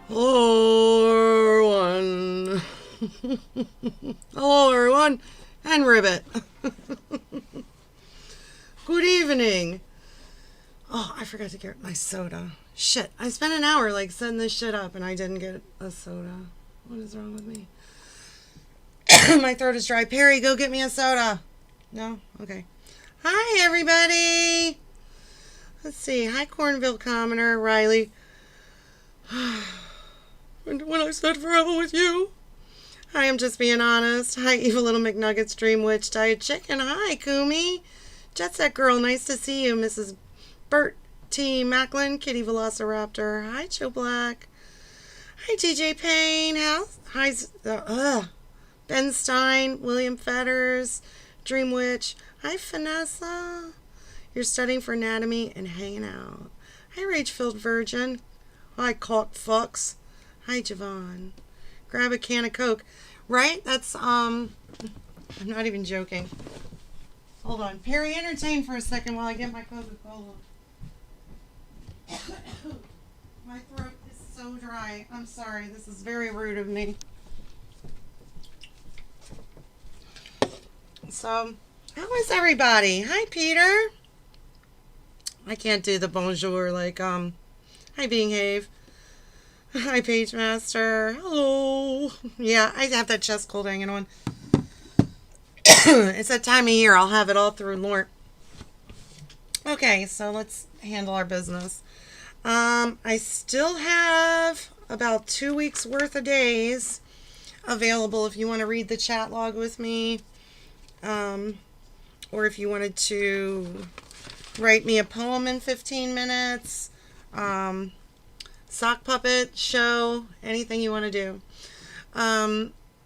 Hello, everyone. Hello, everyone. And Ribbit. Good evening. Oh, I forgot to get my soda. Shit, I spent an hour setting this shit up and I didn't get a soda. What is wrong with me? My throat is dry. Perry, go get me a soda. No? Okay. Hi, everybody. Let's see. Hi, Cornville Commoner, Riley. When I said forever with you. Hi, I'm just being honest. Hi, Evil Little McNuggets, Dream Witch, Diet Chicken. Hi, Kumi. Jet Set Girl, nice to see you. Mrs. Bert T. Macklin, Kitty Velociraptor. Hi, Joe Black. Hi, TJ Payne. Hi, Ben Stein, William Fetters, Dream Witch. Hi, Vanessa. You're studying for anatomy and hanging out. Hi, Rage-Filled Virgin. Hi, Cock Fucks. Hi, Javon. Grab a can of Coke. Right? I'm not even joking. Hold on. Perry, entertain for a second while I get my Coca-Cola. My throat is so dry. I'm sorry. This is very rude of me. So, how is everybody? Hi, Peter. I can't do the bonjour hi, Behave. Hi, Page Master. Hello. Yeah, I have that chest cold hanging on. It's that time of year. I'll have it all through Lort. Okay, so let's handle our business. I still have about 2 weeks worth of days available if you want to read the chat log with me. Or if you wanted to write me a poem in 15 minutes. Sock puppet show, anything you want to do.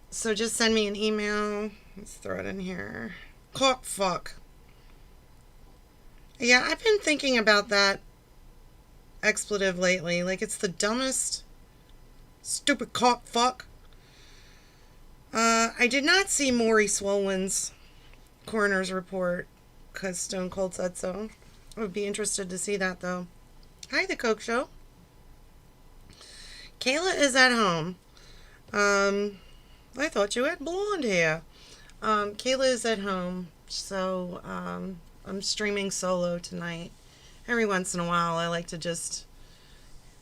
So just send me an email. Let's throw it in here. Cock fuck. Yeah, I've been thinking about that expletive lately. It's the dumbest, stupid cock fuck. I did not see Maury Swollen's coroner's report because Stone Cold said so. I would be interested to see that though. Hi, The Coke Show. Kayla is at home. I thought you had blonde hair. Kayla is at home, so I'm streaming solo tonight. Every once in a while, I like to just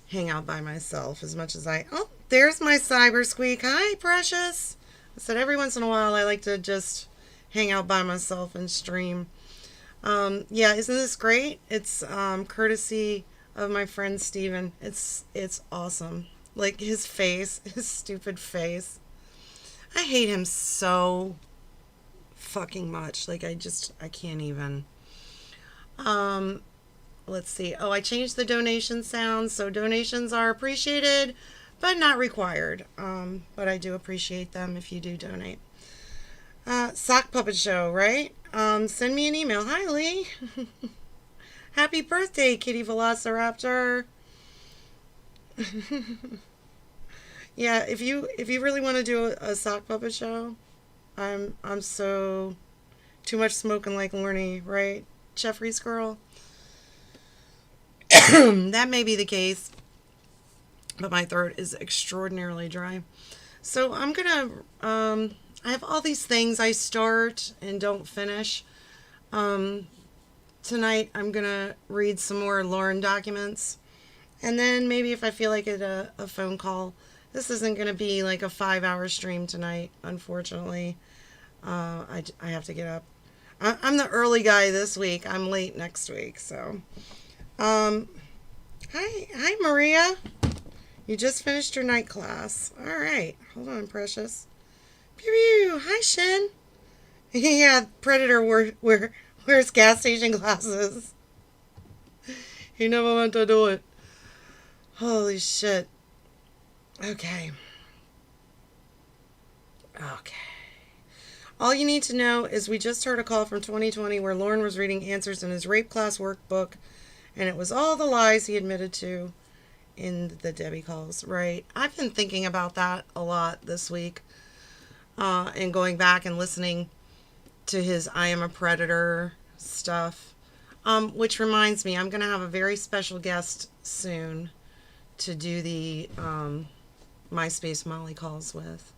hang out by myself as much as Oh, there's my cyber squeak. Hi, precious. I said every once in a while, I like to just hang out by myself and stream. Yeah, isn't this great? It's courtesy of my friend Steven. It's awesome. His face, his stupid face. I hate him so fucking much. I can't even. Let's see. Oh, I changed the donation sound, so donations are appreciated, but not required. But I do appreciate them if you do donate. Sock Puppet Show, right? Send me an email. Hi, Lee. Happy birthday, Kitty Velociraptor. Yeah, if you really want to do a sock puppet show, I'm so too much smoking like Lorne, right? Jeffrey's girl. That may be the case, but my throat is extraordinarily dry. So I'm gonna I have all these things I start and don't finish. Tonight I'm gonna read some more Lauren documents, and then maybe if I feel like it, a phone call. This isn't going to be like a 5-hour stream tonight, unfortunately. I have to get up. I'm the early guy this week. I'm late next week, so. Hi, Maria. You just finished your night class. All right. Hold on, precious. Pew pew. Hi, Shin. Yeah, Predator wears gas station glasses. He never meant to do it. Holy shit. Okay. All you need to know is we just heard a call from 2020 where Lauren was reading answers in his rape class workbook, and it was all the lies he admitted to in the Debbie calls, right? I've been thinking about that a lot this week, and going back and listening to his I Am a Predator stuff, which reminds me, I'm going to have a very special guest soon to do the MySpace Molly calls with.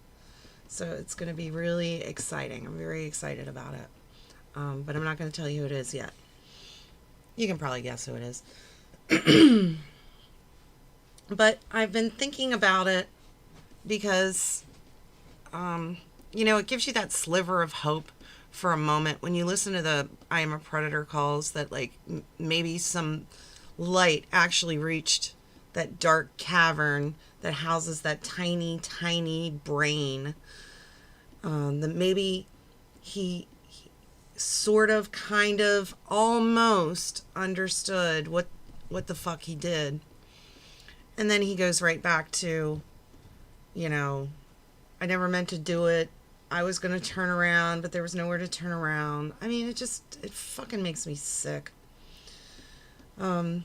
So it's going to be really exciting. I'm very excited about it. But I'm not going to tell you who it is yet. You can probably guess who it is. But I've been thinking about it because, it gives you that sliver of hope for a moment when you listen to the I Am a Predator calls that, like, maybe some light actually reached that dark cavern that houses that tiny, tiny brain. That maybe he sort of, kind of, almost understood what the fuck he did. And then he goes right back to, I never meant to do it. I was going to turn around, but there was nowhere to turn around. I mean, it fucking makes me sick. There's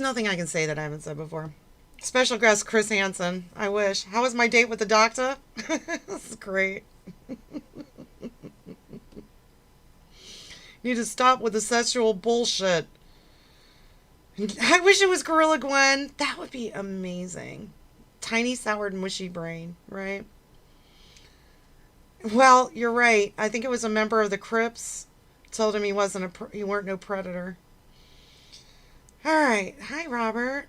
nothing I can say that I haven't said before. Special guest Chris Hansen. I wish. How was my date with the doctor? This is great. Need to stop with the sexual bullshit. I wish it was Gorilla Gwen. That would be amazing. Tiny, soured, mushy brain, right? Well, you're right. I think it was a member of the Crips. Told him he weren't no predator. All right. Hi, Robert.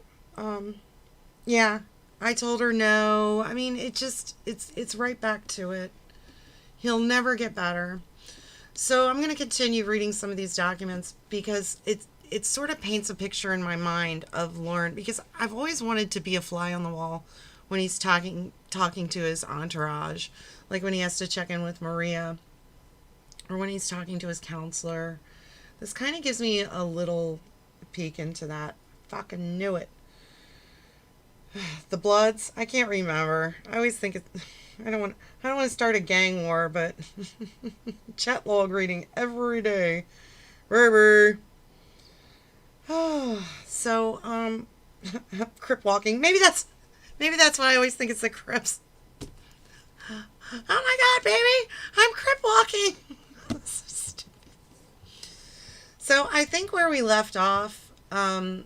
Yeah, I told her no. I mean, it's right back to it. He'll never get better. So I'm going to continue reading some of these documents because it sort of paints a picture in my mind of Lauren, because I've always wanted to be a fly on the wall when he's talking to his entourage, like when he has to check in with Maria or when he's talking to his counselor. This kind of gives me a little peek into that. Fucking knew it. The Bloods, I can't remember. I always think I don't want to start a gang war, but chat log reading every day. Baby. So, Crip walking. Maybe that's why I always think it's the Crips. Oh my God, baby! I'm Crip walking. So I think where we left off. More,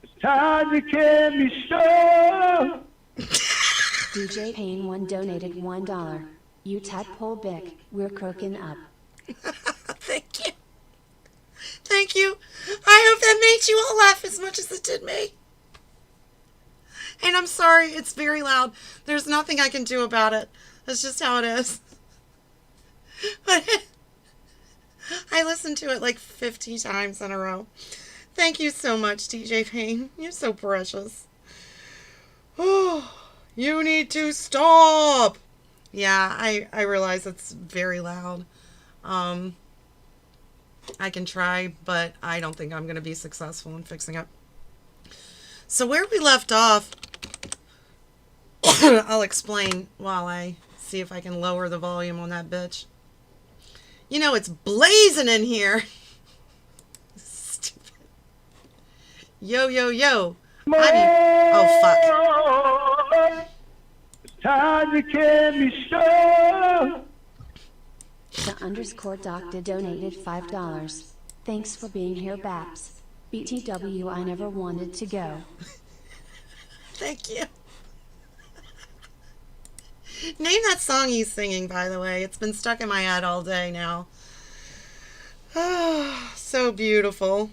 it's time you can be sure. DJ Payne 1 donated $1. You tadpole Bick, we're crooking up. Thank you. Thank you. I hope that made you all laugh as much as it did me. And I'm sorry, it's very loud. There's nothing I can do about it. That's just how it is. But I listened to it like 50 times in a row. Thank you so much, DJ Payne. You're so precious. Oh, you need to stop. Yeah, I realize it's very loud. I can try, but I don't think I'm going to be successful in fixing it. So where we left off, I'll explain while I see if I can lower the volume on that bitch. You know, it's blazing in here. Stupid. Yo, yo, yo. Oh, fuck. It's time you can be sure. The _ doctor donated $5. Thanks for being here, Baps. BTW, I never wanted to go. Thank you. Name that song he's singing, by the way. It's been stuck in my head all day now. Oh, so beautiful.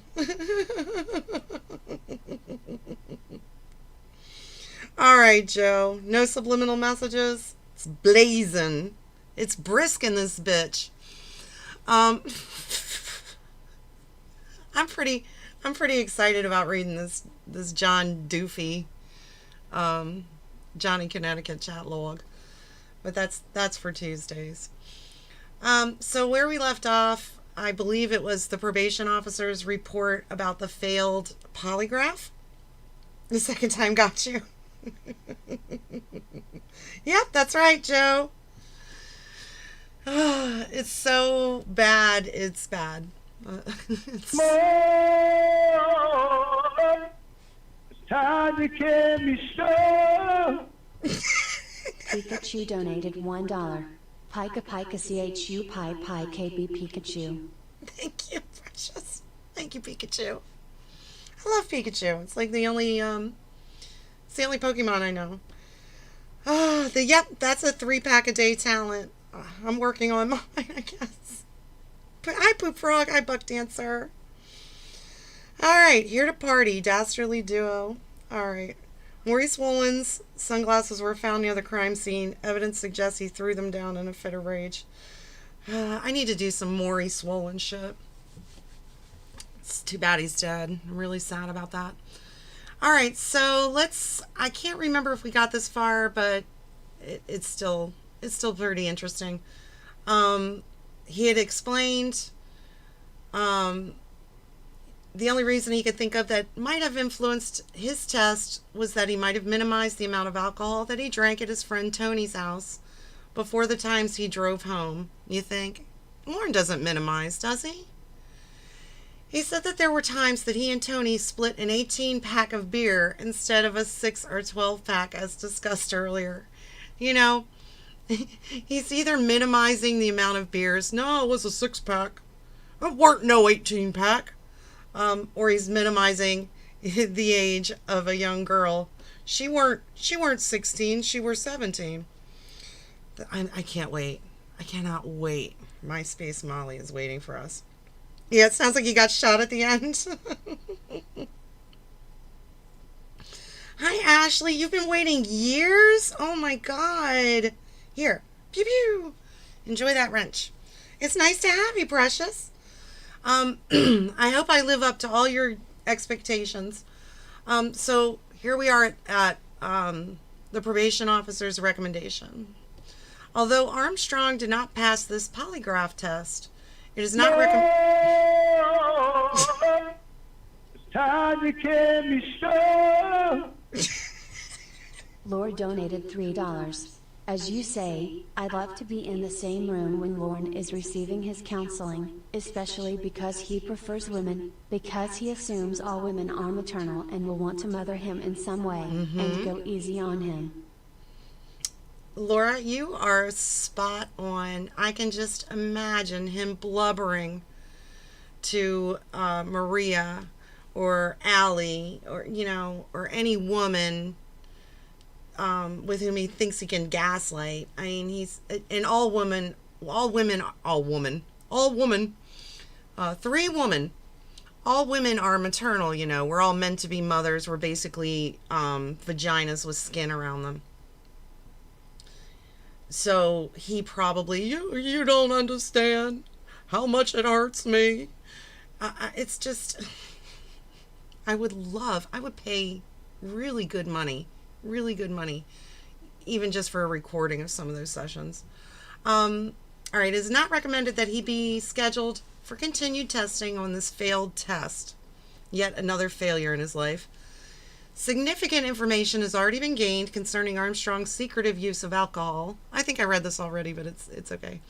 All right, Joe. No subliminal messages. It's blazing. It's brisk in this bitch. I'm pretty excited about reading this John Doofy, Johnny Connecticut chat log. But that's for Tuesdays. So where we left off, I believe it was the probation officer's report about the failed polygraph. The second time got you. Yep, that's right, Joe. It's so bad. It's bad. It's time you can be sure. Pikachu donated $1. Pika Pika CHU Pi Pi KB Pikachu. Thank you, precious. Thank you, Pikachu. I love Pikachu. It's like the only Pokemon I know. Yep, that's a 3-pack a day talent. I'm working on mine, I guess. I Poop Frog, I Buck Dancer. Alright, here to party, dastardly duo. Alright. Maurice Wollen's sunglasses were found near the crime scene. Evidence suggests he threw them down in a fit of rage. I need to do some Maurice Wollen shit. It's too bad he's dead. I'm really sad about that. Alright, so I can't remember if we got this far, but it's still pretty interesting. He had explained the only reason he could think of that might have influenced his test was that he might have minimized the amount of alcohol that he drank at his friend Tony's house before the times he drove home. You think? Lauren doesn't minimize, does he? He said that there were times that he and Tony split an 18-pack of beer instead of a 6 or 12-pack as discussed earlier. You know, he's either minimizing the amount of beers. No, it was a 6-pack. It weren't no 18-pack. Or he's minimizing the age of a young girl. She weren't 16, she were 17. I can't wait. I cannot wait. MySpace Molly is waiting for us. Yeah, it sounds like you got shot at the end. Hi, Ashley. You've been waiting years? Oh, my God. Here. Pew, pew. Enjoy that wrench. It's nice to have you, precious. I hope I live up to all your expectations. So here we are at the probation officer's recommendation. Although Armstrong did not pass this polygraph test, it is not recommended. It's time you can be sure. Lord donated $3. As you say, I'd love to be in the same room when Lauren is receiving his counseling, especially because he prefers women, because he assumes all women are maternal and will want to mother him in some way, and go easy on him. Laura, you are spot on. I can just imagine him blubbering to Maria or Allie or, or any woman with whom he thinks he can gaslight. I mean, all women, 3 women, all women are maternal, We're all meant to be mothers. We're basically vaginas with skin around them. So he probably, you don't understand how much it hurts me. It's just, I would pay really good money, even just for a recording of some of those sessions. All right, it is not recommended that he be scheduled for continued testing on this failed test. Yet another failure in his life. Significant information has already been gained concerning Armstrong's secretive use of alcohol. I think I read this already, but it's okay.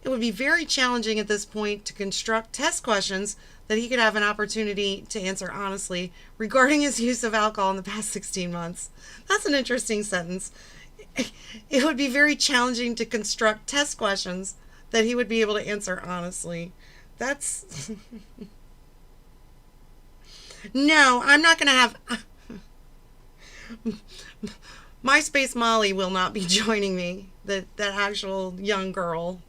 It would be very challenging at this point to construct test questions that he could have an opportunity to answer honestly regarding his use of alcohol in the past 16 months. That's an interesting sentence. It would be very challenging to construct test questions that he would be able to answer honestly. That's... No, I'm not going to have... MySpace Molly will not be joining me. That actual young girl.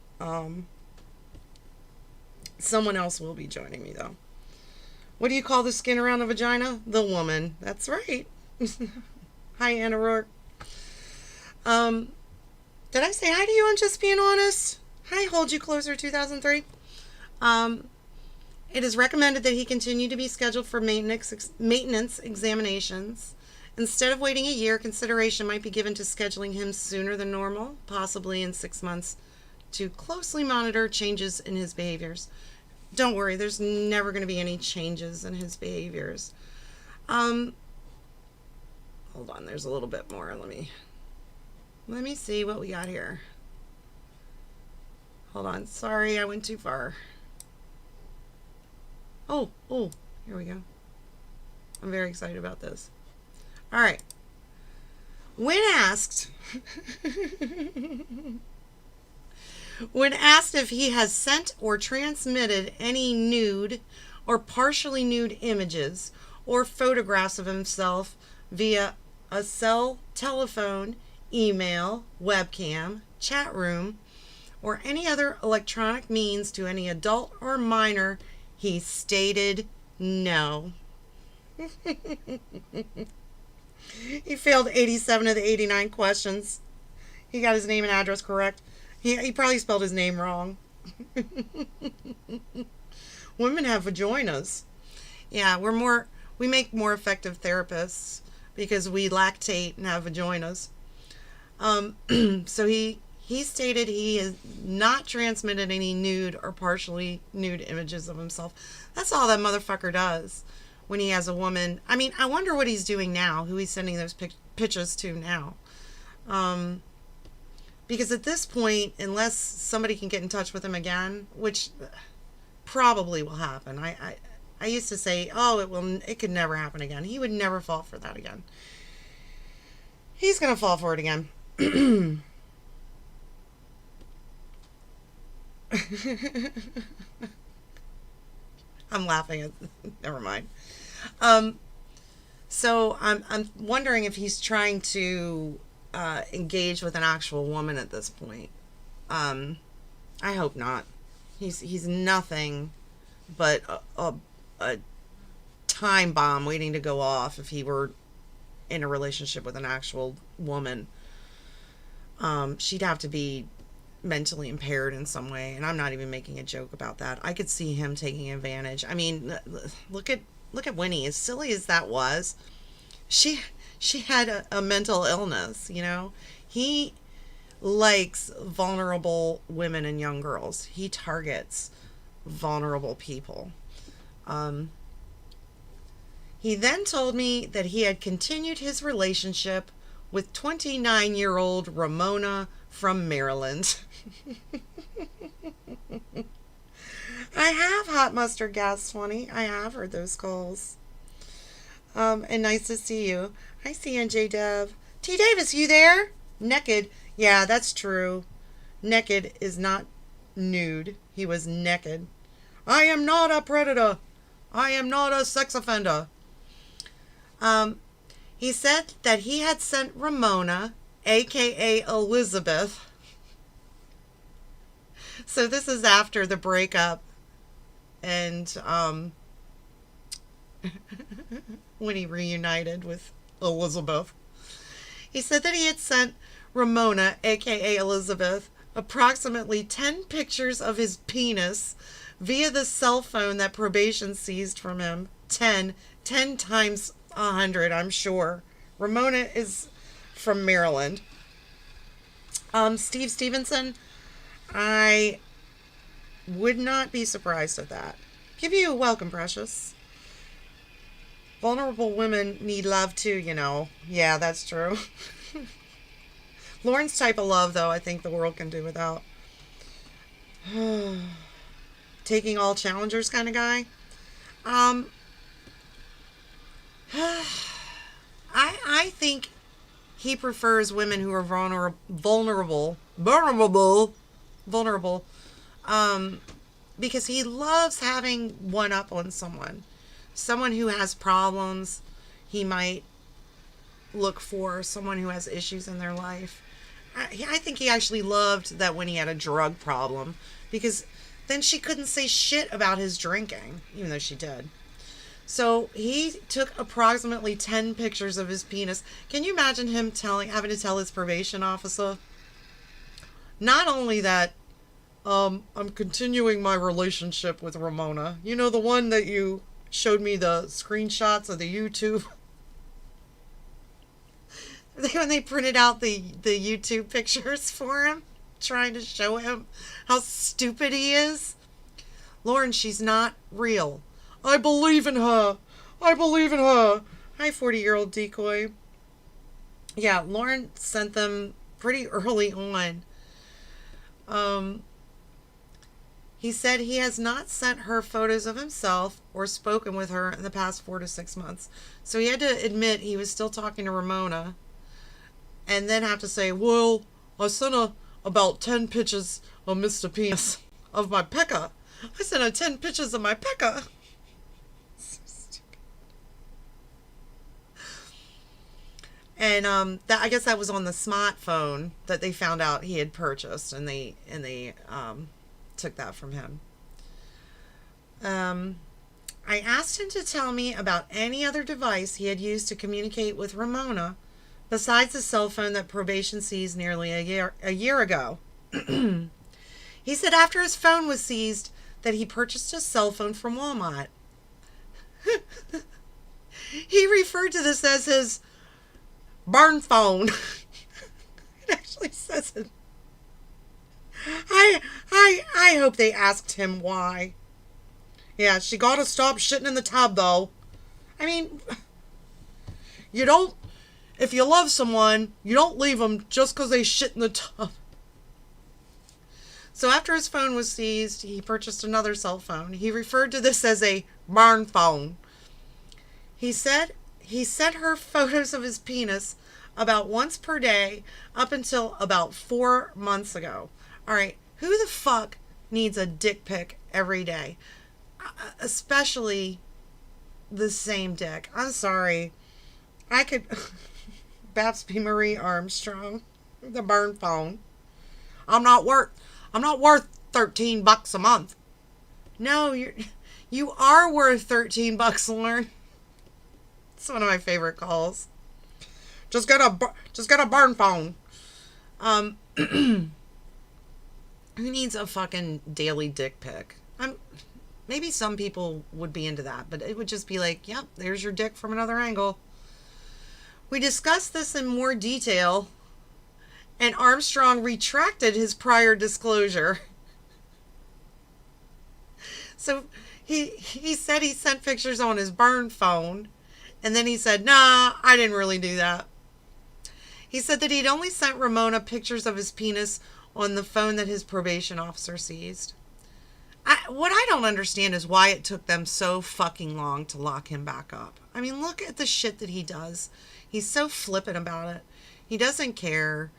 Someone else will be joining me, though. What do you call the skin around a vagina? The woman. That's right. Hi, Anna Rourke. Did I say hi to you on Just Being Honest? Hi, Hold You Closer 2003. It is recommended that he continue to be scheduled for maintenance examinations. Instead of waiting a year, consideration might be given to scheduling him sooner than normal, possibly in 6 months, to closely monitor changes in his behaviors. Don't worry, there's never going to be any changes in his behaviors. Hold on, there's a little bit more. Let me see what we got here. Hold on, sorry, I went too far. Oh, here we go. I'm very excited about this. All right. When asked When asked if he has sent or transmitted any nude or partially nude images or photographs of himself via a cell, telephone, email, webcam, chat room, or any other electronic means to any adult or minor, he stated no. He failed 87 of the 89 questions. He got his name and address correct. He probably spelled his name wrong. Women have vaginas. Yeah, we make more effective therapists because we lactate and have vaginas. So he stated he has not transmitted any nude or partially nude images of himself. That's all that motherfucker does when he has a woman. I mean, I wonder what he's doing now, who he's sending those pictures to now. Because at this point, unless somebody can get in touch with him again, which probably will happen. I used to say, oh, it could never happen again. He would never fall for that again. He's going to fall for it again. I'm laughing at, never mind. So I'm wondering if he's trying to engage with an actual woman at this point. I hope not. He's nothing but a time bomb waiting to go off if he were in a relationship with an actual woman. She'd have to be mentally impaired in some way, and I'm not even making a joke about that. I could see him taking advantage. I mean, look at Winnie. As silly as that was, she had a mental illness, you know. He likes vulnerable women and young girls. He targets vulnerable people. He then told me that he had continued his relationship with 29-year-old Ramona from Maryland. I have hot mustard gas 20. I have heard those calls. And nice to see you. Hi, CNJ Dev. T. Davis, you there? Naked. Yeah, that's true. Naked is not nude. He was naked. I am not a predator. I am not a sex offender. He said that he had sent Ramona, aka Elizabeth. So this is after the breakup, and when he reunited with Elizabeth. He said that he had sent Ramona, aka Elizabeth, approximately 10 pictures of his penis via the cell phone that probation seized from him. 10 times 100, I'm sure. Ramona is from Maryland. Steve Stevenson, I would not be surprised at that. Give you a welcome, precious. Vulnerable women need love too, you know. Yeah, that's true. Lauren's type of love, though, I think the world can do without. Taking all challengers kind of guy. I think he prefers women who are vulnerable, because he loves having one up on someone who has problems. He might look for someone who has issues in their life. I think he actually loved that when he had a drug problem, because then she couldn't say shit about his drinking, even though she did. So he took approximately 10 pictures of his penis. Can you imagine him having to tell his probation officer, not only that, I'm continuing my relationship with Ramona. You know, the one that you showed me the screenshots of the YouTube. When they printed out the YouTube pictures for him, trying to show him how stupid he is. Lauren, she's not real. I believe in her. I believe in her. Hi, 40-year-old decoy. Yeah, Lauren sent them pretty early on. He said he has not sent her photos of himself or spoken with her in the past 4 to 6 months. So he had to admit he was still talking to Ramona, and then have to say, well, I sent about 10 pictures of Mr. Penis of my pecker. I sent her 10 pictures of my pecker. So stupid. And I guess that was on the smartphone that they found out he had purchased, and they took that from him. I asked him to tell me about any other device he had used to communicate with Ramona besides the cell phone that probation seized nearly a year ago. He said after his phone was seized that he purchased a cell phone from Walmart. He referred to this as his burn phone. It actually says it. I hope they asked him why. Yeah, she gotta stop shitting in the tub, though. I mean, you don't, if you love someone, you don't leave them just because they shit in the tub. So after his phone was seized, he purchased another cell phone. He referred to this as a barn phone. He said he sent her photos of his penis about once per day up until about 4 months ago. All right, who the fuck needs a dick pic every day? Especially the same dick. I'm sorry. I could Babs be Marie Armstrong. The burn phone. I'm not worth $13 a month. No, you are worth $13, Lauren. It's one of my favorite calls. Just get a burn phone. Who needs a fucking daily dick pic? Maybe some people would be into that, but it would just be like, yep, there's your dick from another angle. We discussed this in more detail, and Armstrong retracted his prior disclosure. So he said he sent pictures on his burn phone, and then he said, nah, I didn't really do that. He said that he'd only sent Ramona pictures of his penis on the phone that his probation officer seized. What I don't understand is why it took them so fucking long to lock him back up. I mean, look at the shit that he does. He's so flippant about it. He doesn't care.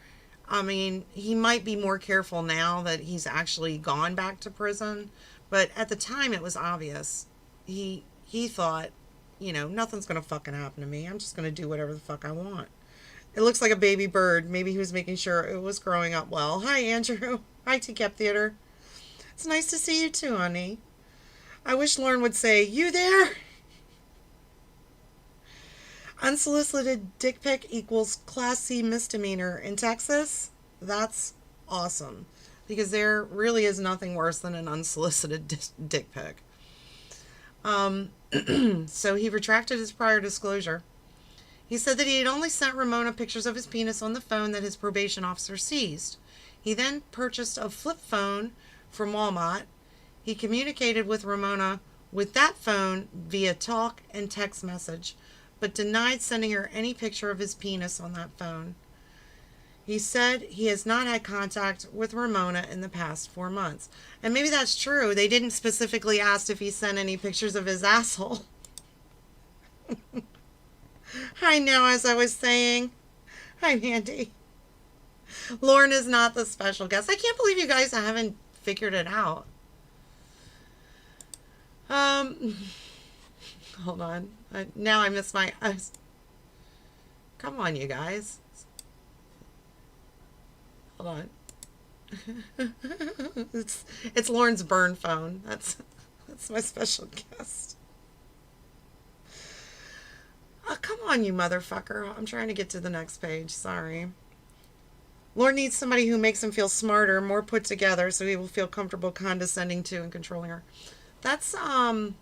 I mean, he might be more careful now that he's actually gone back to prison. But at the time, it was obvious. He thought, nothing's going to fucking happen to me. I'm just going to do whatever the fuck I want. It looks like a baby bird. Maybe he was making sure it was growing up well. Hi, Andrew. Hi, T-Cap Theater. It's nice to see you too, honey. I wish Lauren would say, you there? Unsolicited dick pic equals Class C misdemeanor in Texas. That's awesome. Because there really is nothing worse than an unsolicited dick pic. So he retracted his prior disclosure. He said that he had only sent Ramona pictures of his penis on the phone that his probation officer seized. He then purchased a flip phone from Walmart. He communicated with Ramona with that phone via talk and text message, but denied sending her any picture of his penis on that phone. He said he has not had contact with Ramona in the past 4 months. And maybe that's true. They didn't specifically ask if he sent any pictures of his asshole. I know, as I was saying. Hi, Mandy. Lauren is not the special guest. I can't believe you guys haven't figured it out. Hold on. Now I miss my... Come on, you guys. Hold on. It's Lauren's burn phone. That's my special guest. Oh, come on, you motherfucker. I'm trying to get to the next page. Sorry. Lauren needs somebody who makes him feel smarter, more put together, so he will feel comfortable condescending to and controlling her. That's a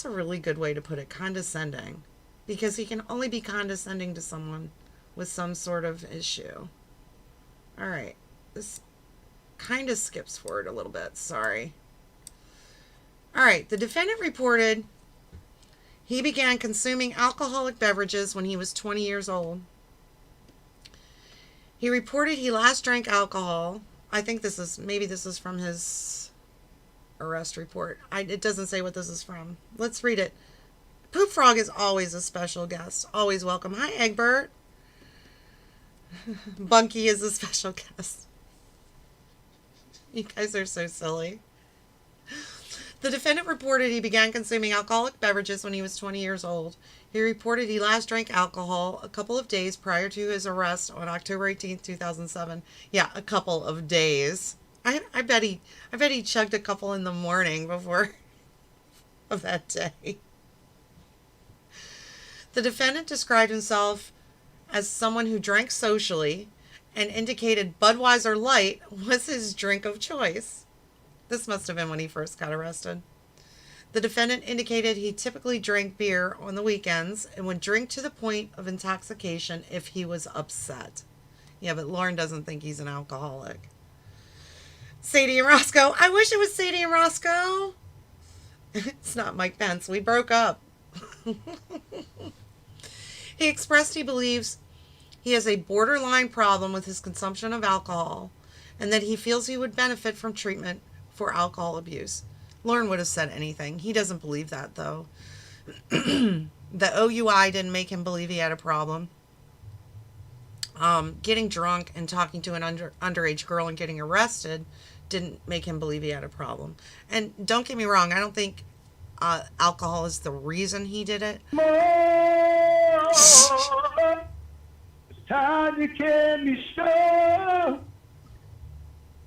really good way to put it, condescending. Because he can only be condescending to someone with some sort of issue. Alright. This kind of skips forward a little bit. Sorry. Alright. The defendant reported he began consuming alcoholic beverages when he was 20 years old. He reported he last drank alcohol. I think this is from his arrest report. It doesn't say what this is from. Let's read it. Poop Frog is always a special guest. Always welcome. Hi, Egbert. Bunky is a special guest. You guys are so silly. The defendant reported he began consuming alcoholic beverages when he was 20 years old. He reported he last drank alcohol a couple of days prior to his arrest on October 18th, 2007. Yeah, a couple of days. I bet he chugged a couple in the morning before of that day. The defendant described himself as someone who drank socially and indicated Budweiser Light was his drink of choice. This must have been when he first got arrested. The defendant indicated he typically drank beer on the weekends and would drink to the point of intoxication if he was upset. Yeah, but Lauren doesn't think he's an alcoholic. Sadie and Roscoe. I wish it was Sadie and Roscoe. It's not Mike Pence. We broke up. He expressed he believes he has a borderline problem with his consumption of alcohol and that he feels he would benefit from treatment for alcohol abuse. Lauren would have said anything. He doesn't believe that, though. The OUI didn't make him believe he had a problem. Getting drunk and talking to an underage girl and getting arrested didn't make him believe he had a problem. And don't get me wrong, I don't think alcohol is the reason he did it. It's time you can be sure.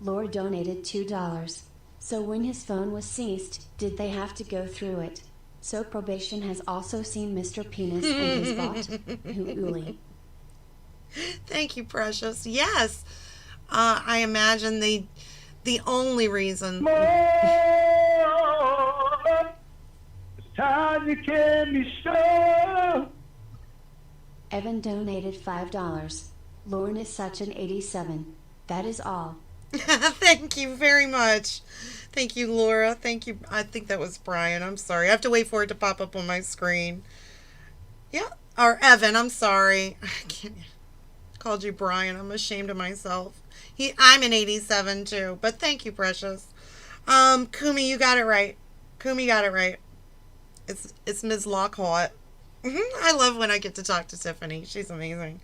Laura donated $2. So when his phone was seized, did they have to go through it? So probation has also seen Mr. Penis in his bot. Hooly. Thank you, Precious. Yes. I imagine the only reason... It's time you can be sure. Evan donated $5. Lauren is such an 87. That is all. Thank you very much. Thank you, Laura. Thank you. I think that was Brian. I'm sorry. I have to wait for it to pop up on my screen. Yeah. Or Evan. I'm sorry. I can't... called you Brian. I'm ashamed of myself. I'm an 87 too. But thank you, Precious. Kumi, you got it right. Kumi got it right. It's Ms. Lockhart. I love when I get to talk to Tiffany. She's amazing.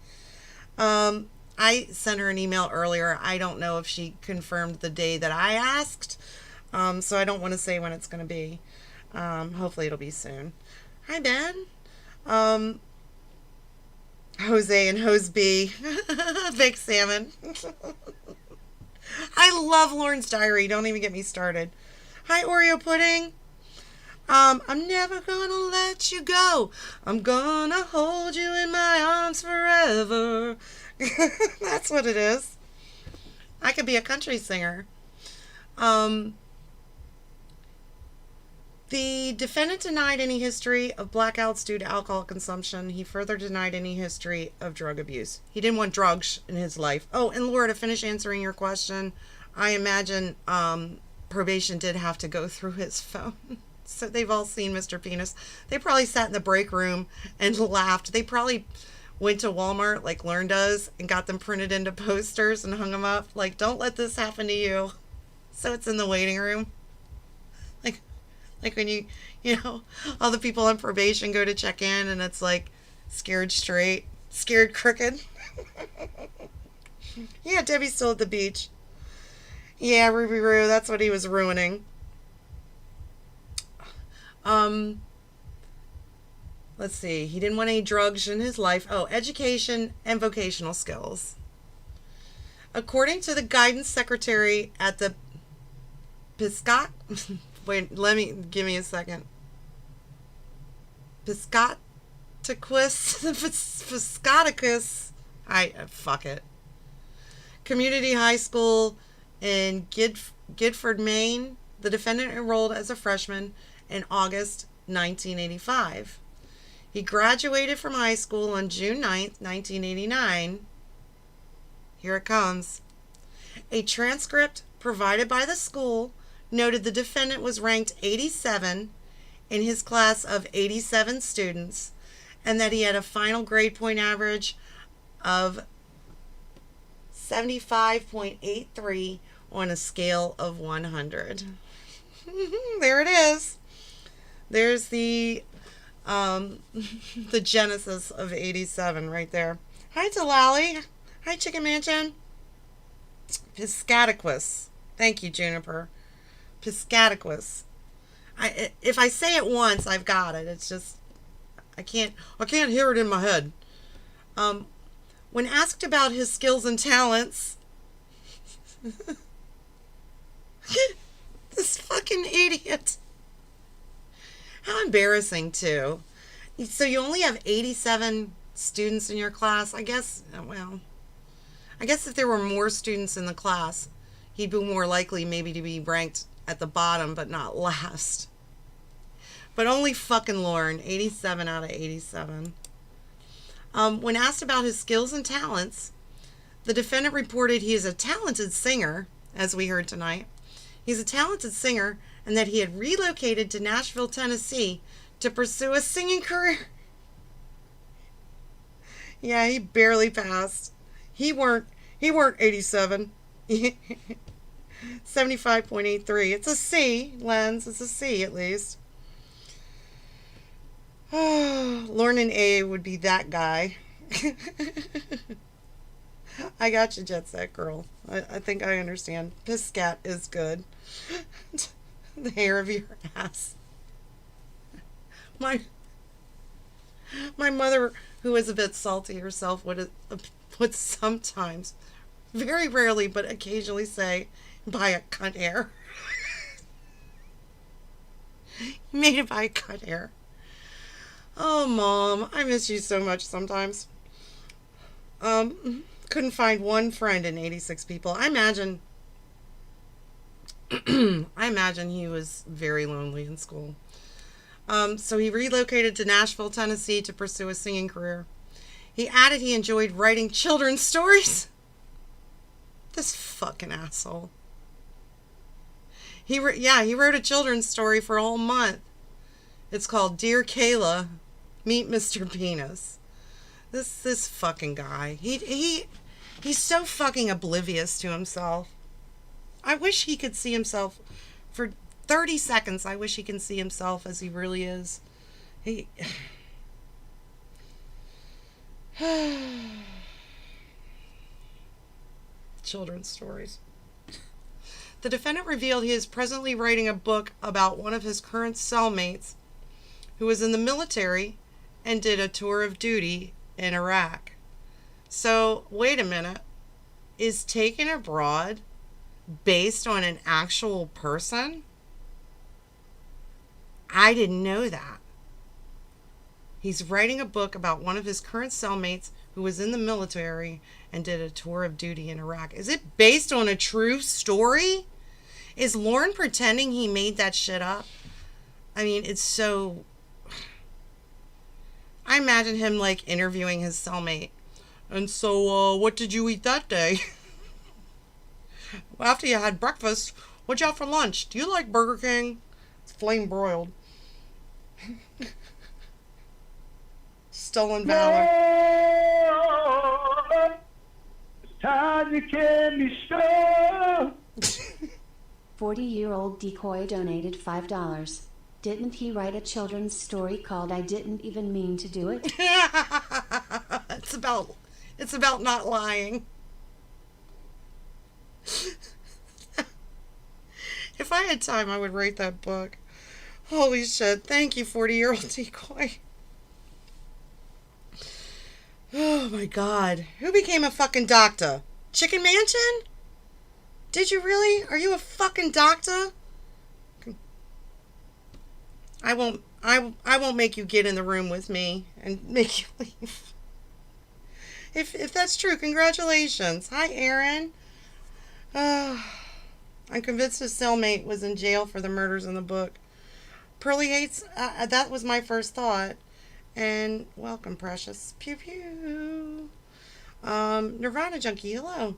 I sent her an email earlier. I don't know if she confirmed the day that I asked. So I don't want to say when it's going to be. Hopefully it'll be soon. Hi, Ben. Jose and Hose B. Big Salmon. I love Lauren's diary. Don't even get me started. Hi, Oreo Pudding. I'm never gonna let you go. I'm gonna hold you in my arms forever. That's what it is. I could be a country singer. The defendant denied any history of blackouts due to alcohol consumption. He further denied any history of drug abuse. He didn't want drugs in his life. Oh, and Laura, to finish answering your question, I imagine probation did have to go through his phone. So they've all seen Mr. Penis. They probably sat in the break room and laughed. They probably went to Walmart like Lauren does and got them printed into posters and hung them up. Like, don't let this happen to you. So it's in the waiting room. Like when you know, all the people on probation go to check in and it's like scared straight, scared crooked. Yeah, Debbie's still at the beach. Yeah, Ruby Roo, that's what he was ruining. Let's see. He didn't want any drugs in his life. Oh, education and vocational skills. According to the guidance secretary at the Piscot... Wait, give me a second. Piscotacus. Fuck it. Community High School in Gidford, Maine. The defendant enrolled as a freshman in August 1985. He graduated from high school on June 9th, 1989. Here it comes. A transcript provided by the school noted the defendant was ranked 87 in his class of 87 students and that he had a final grade point average of 75.83 on a scale of 100. There it is. There's the genesis of 87 right there. Hi, Talali. Hi, Chicken Mansion. Piscatacus. Thank you, Juniper. Piscataquis. If I say it once, I've got it. It's just I can't hear it in my head. When asked about his skills and talents, this fucking idiot. How embarrassing, too. So you only have 87 students in your class? I guess if there were more students in the class, he'd be more likely maybe to be ranked at the bottom, but not last. But only fucking Lauren, 87 out of 87. When asked about his skills and talents, the defendant reported he is a talented singer, as we heard tonight. He's a talented singer, and that he had relocated to Nashville, Tennessee to pursue a singing career. Yeah, he barely passed. He weren't 87. 75.83. It's a C, Lens. It's a C at least. Lauren and A would be that guy. I got you, Jet Set Girl. I think I understand. Piscat is good. The hair of your ass. My mother, who is a bit salty herself, would sometimes, very rarely, but occasionally say, buy a cut hair. Made it by a cut hair. Oh, Mom, I miss you so much sometimes. Couldn't find one friend in 86 people. I imagine he was very lonely in school. So he relocated to Nashville, Tennessee to pursue a singing career. He added he enjoyed writing children's stories. This fucking asshole. He wrote a children's story for a whole month. It's called Dear Kayla, Meet Mr. Penis. This fucking guy. He's so fucking oblivious to himself. I wish he could see himself for 30 seconds. I wish he can see himself as he really is. Children's stories. The defendant revealed he is presently writing a book about one of his current cellmates who was in the military and did a tour of duty in Iraq. So, wait a minute. Is Taken Abroad based on an actual person? I didn't know that. He's writing a book about one of his current cellmates who was in the military and did a tour of duty in Iraq. Is it based on a true story? Is Lauren pretending he made that shit up? I mean, it's so... I imagine him, like, interviewing his cellmate. And so, what did you eat that day? After you had breakfast, what'd you have for lunch? Do you like Burger King? It's flame broiled. Stolen valor. It's time you can be strong. 40-year-old decoy donated $5. Didn't he write a children's story called I Didn't Even Mean to Do It? It's about not lying. If I had time, I would write that book. Holy shit. Thank you, 40-year-old decoy. Oh my God. Who became a fucking doctor? Chicken Mansion? Did you really? Are you a fucking doctor? I won't make you get in the room with me and make you leave. If that's true, congratulations. Hi, Aaron. I'm convinced his cellmate was in jail for the murders in the book. Pearly hates, that was my first thought. And welcome, precious. Pew pew. Nirvana Junkie, hello.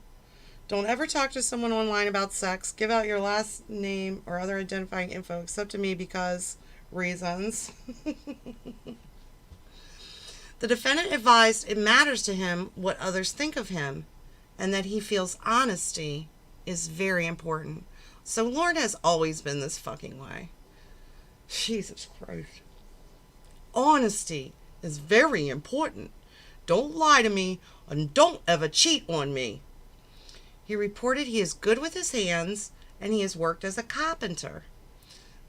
Don't ever talk to someone online about sex. Give out your last name or other identifying info except to me because reasons. The defendant advised it matters to him what others think of him and that he feels honesty is very important. So Lauren has always been this fucking way. Jesus Christ. Honesty is very important. Don't lie to me and don't ever cheat on me. He reported he is good with his hands and he has worked as a carpenter.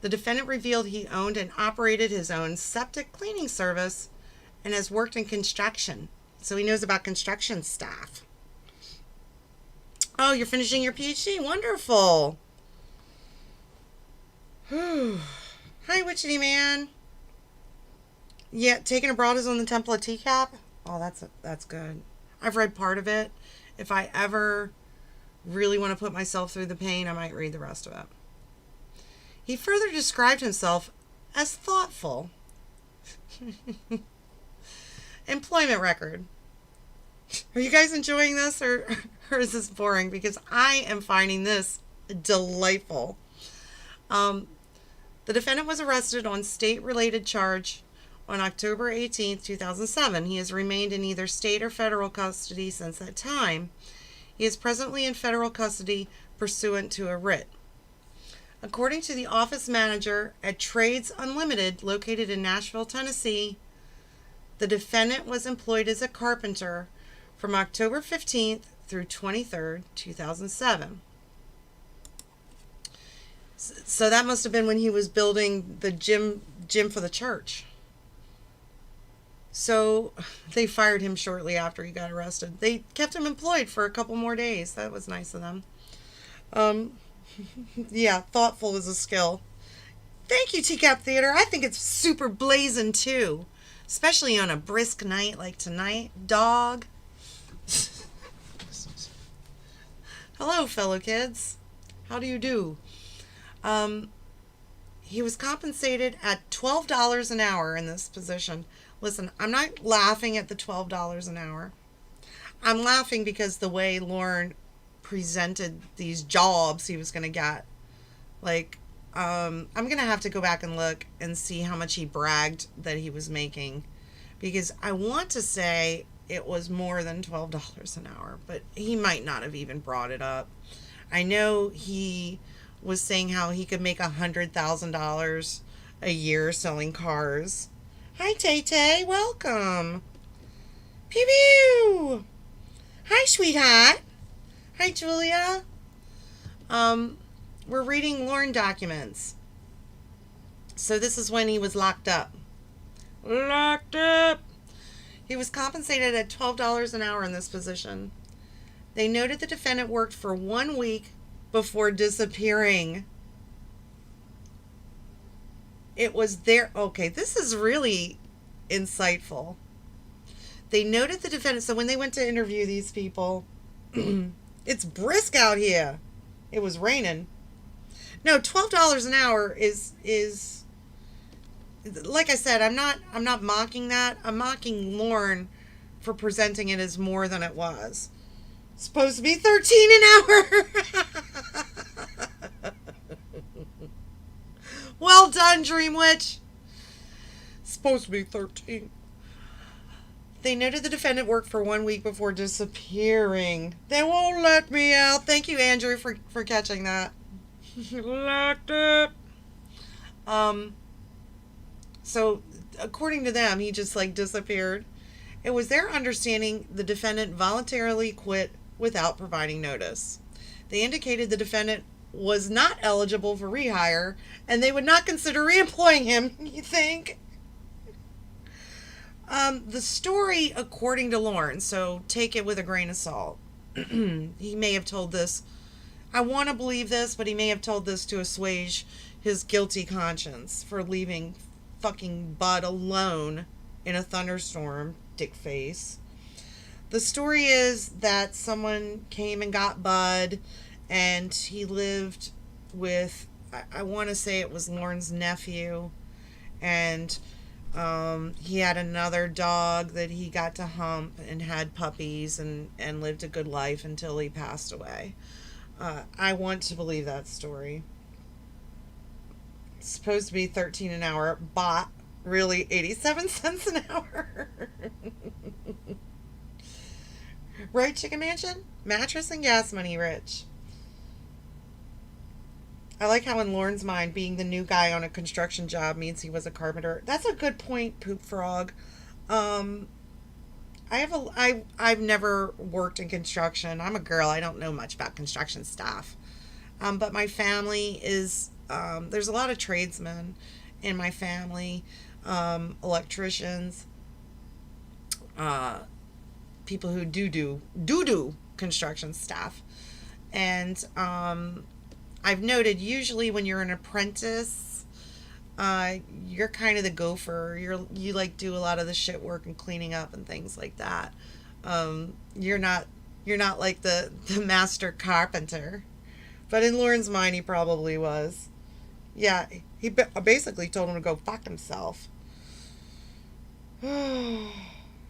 The defendant revealed he owned and operated his own septic cleaning service and has worked in construction. So he knows about construction staff. Oh, you're finishing your PhD? Wonderful. Hi, Witchetty Man. Yeah, Taken Abroad is on the Temple of Teacap. Oh, that's good. I've read part of it. If I ever really want to put myself through the pain, I might read the rest of it. He further described himself as thoughtful. Employment record. Are you guys enjoying this, or is this boring? Because I am finding this delightful. The defendant was arrested on state-related charge on October 18th, 2007. He has remained in either state or federal custody since that time. He is presently in federal custody pursuant to a writ. According to the office manager at Trades Unlimited, located in Nashville, Tennessee, the defendant was employed as a carpenter from October 15th through 23rd, 2007. So that must have been when he was building the gym for the church. So they fired him shortly after he got arrested. They kept him employed for a couple more days. That was nice of them. Yeah, thoughtful is a skill. Thank you, Teacup Theater. I think it's super blazing too. Especially on a brisk night like tonight. Dog. Hello, fellow kids. How do you do? He was compensated at $12 an hour in this position. Listen, I'm not laughing at the $12 an hour. I'm laughing because the way Lauren presented these jobs he was going to get. Like, I'm going to have to go back and look and see how much he bragged that he was making. Because I want to say it was more than $12 an hour, but he might not have even brought it up. I know he was saying how he could make $100,000 a year selling cars. Hi, Tay-Tay. Welcome. Pew pew. Hi, sweetheart. Hi, Julia. We're reading Lauren documents. So this is when he was locked up. Locked up. He was compensated at $12 an hour in this position. They noted the defendant worked for 1 week before disappearing. It was there. Okay, this is really insightful. They noted the defendant. So when they went to interview these people, it's brisk out here. It was raining. No, $12 an hour is like I said, I'm not mocking that. I'm mocking Lauren for presenting it as more than it was. It's supposed to be $13 an hour. Well done, Dream Witch. It's supposed to be 13. They noted the defendant worked for 1 week before disappearing. They won't let me out. Thank you, Andrew, for catching that. Locked up. So, according to them, he just disappeared. It was their understanding the defendant voluntarily quit without providing notice. They indicated the defendant was not eligible for rehire, and they would not consider reemploying him, you think? The story, according to Lauren, so take it with a grain of salt. He may have told this, I want to believe this, but he may have told this to assuage his guilty conscience for leaving fucking Bud alone in a thunderstorm, dick face. The story is that someone came and got Bud, and he lived with, I want to say it was Lauren's nephew, and he had another dog that he got to hump and had puppies and lived a good life until he passed away. I want to believe that story. It's supposed to be $13 an hour, but really 87 cents an hour. Right, Chicken Mansion? Mattress and gas money rich. I like how in Lauren's mind, being the new guy on a construction job means he was a carpenter. That's a good point, Poop Frog. I've never worked in construction. I'm a girl. I don't know much about construction stuff. But my family is, there's a lot of tradesmen in my family, electricians, uh, people who do construction staff. And I've noted usually when you're an apprentice, you're kind of the gopher. You like do a lot of the shit work and cleaning up and things like that. You're not like the master carpenter. But in Lauren's mind, he probably was. Yeah, he basically told him to go fuck himself.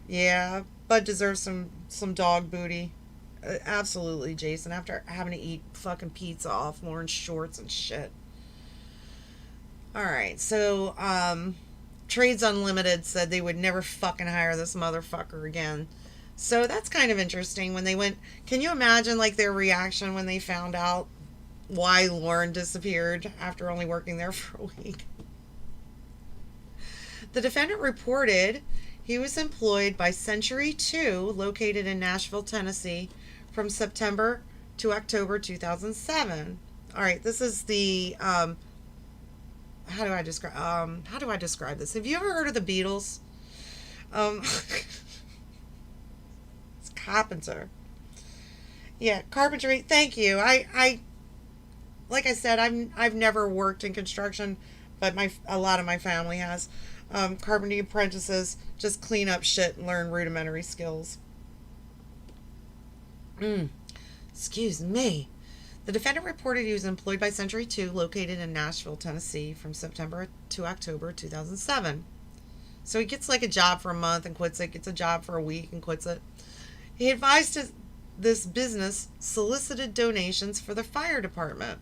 Yeah, Bud deserves some dog booty. Absolutely, Jason. After having to eat fucking pizza off Lauren's shorts and shit. All right, so Trades Unlimited said they would never fucking hire this motherfucker again. So that's kind of interesting. When they went, can you imagine like their reaction when they found out why Lauren disappeared after only working there for a week? The defendant reported he was employed by Century 2, located in Nashville, Tennessee, from September to October 2007. All right, this is the how do I describe this? Have you ever heard of the Beatles? It's carpenter. Yeah, carpentry. Thank you. I like I said, I've never worked in construction, but a lot of my family has. Carpentry apprentices just clean up shit and learn rudimentary skills. Excuse me. The defendant reported he was employed by Century 2, located in Nashville, Tennessee, from September to October 2007. So he gets like a job for a month and quits it, gets a job for a week and quits it. He advised this business solicited donations for the fire department.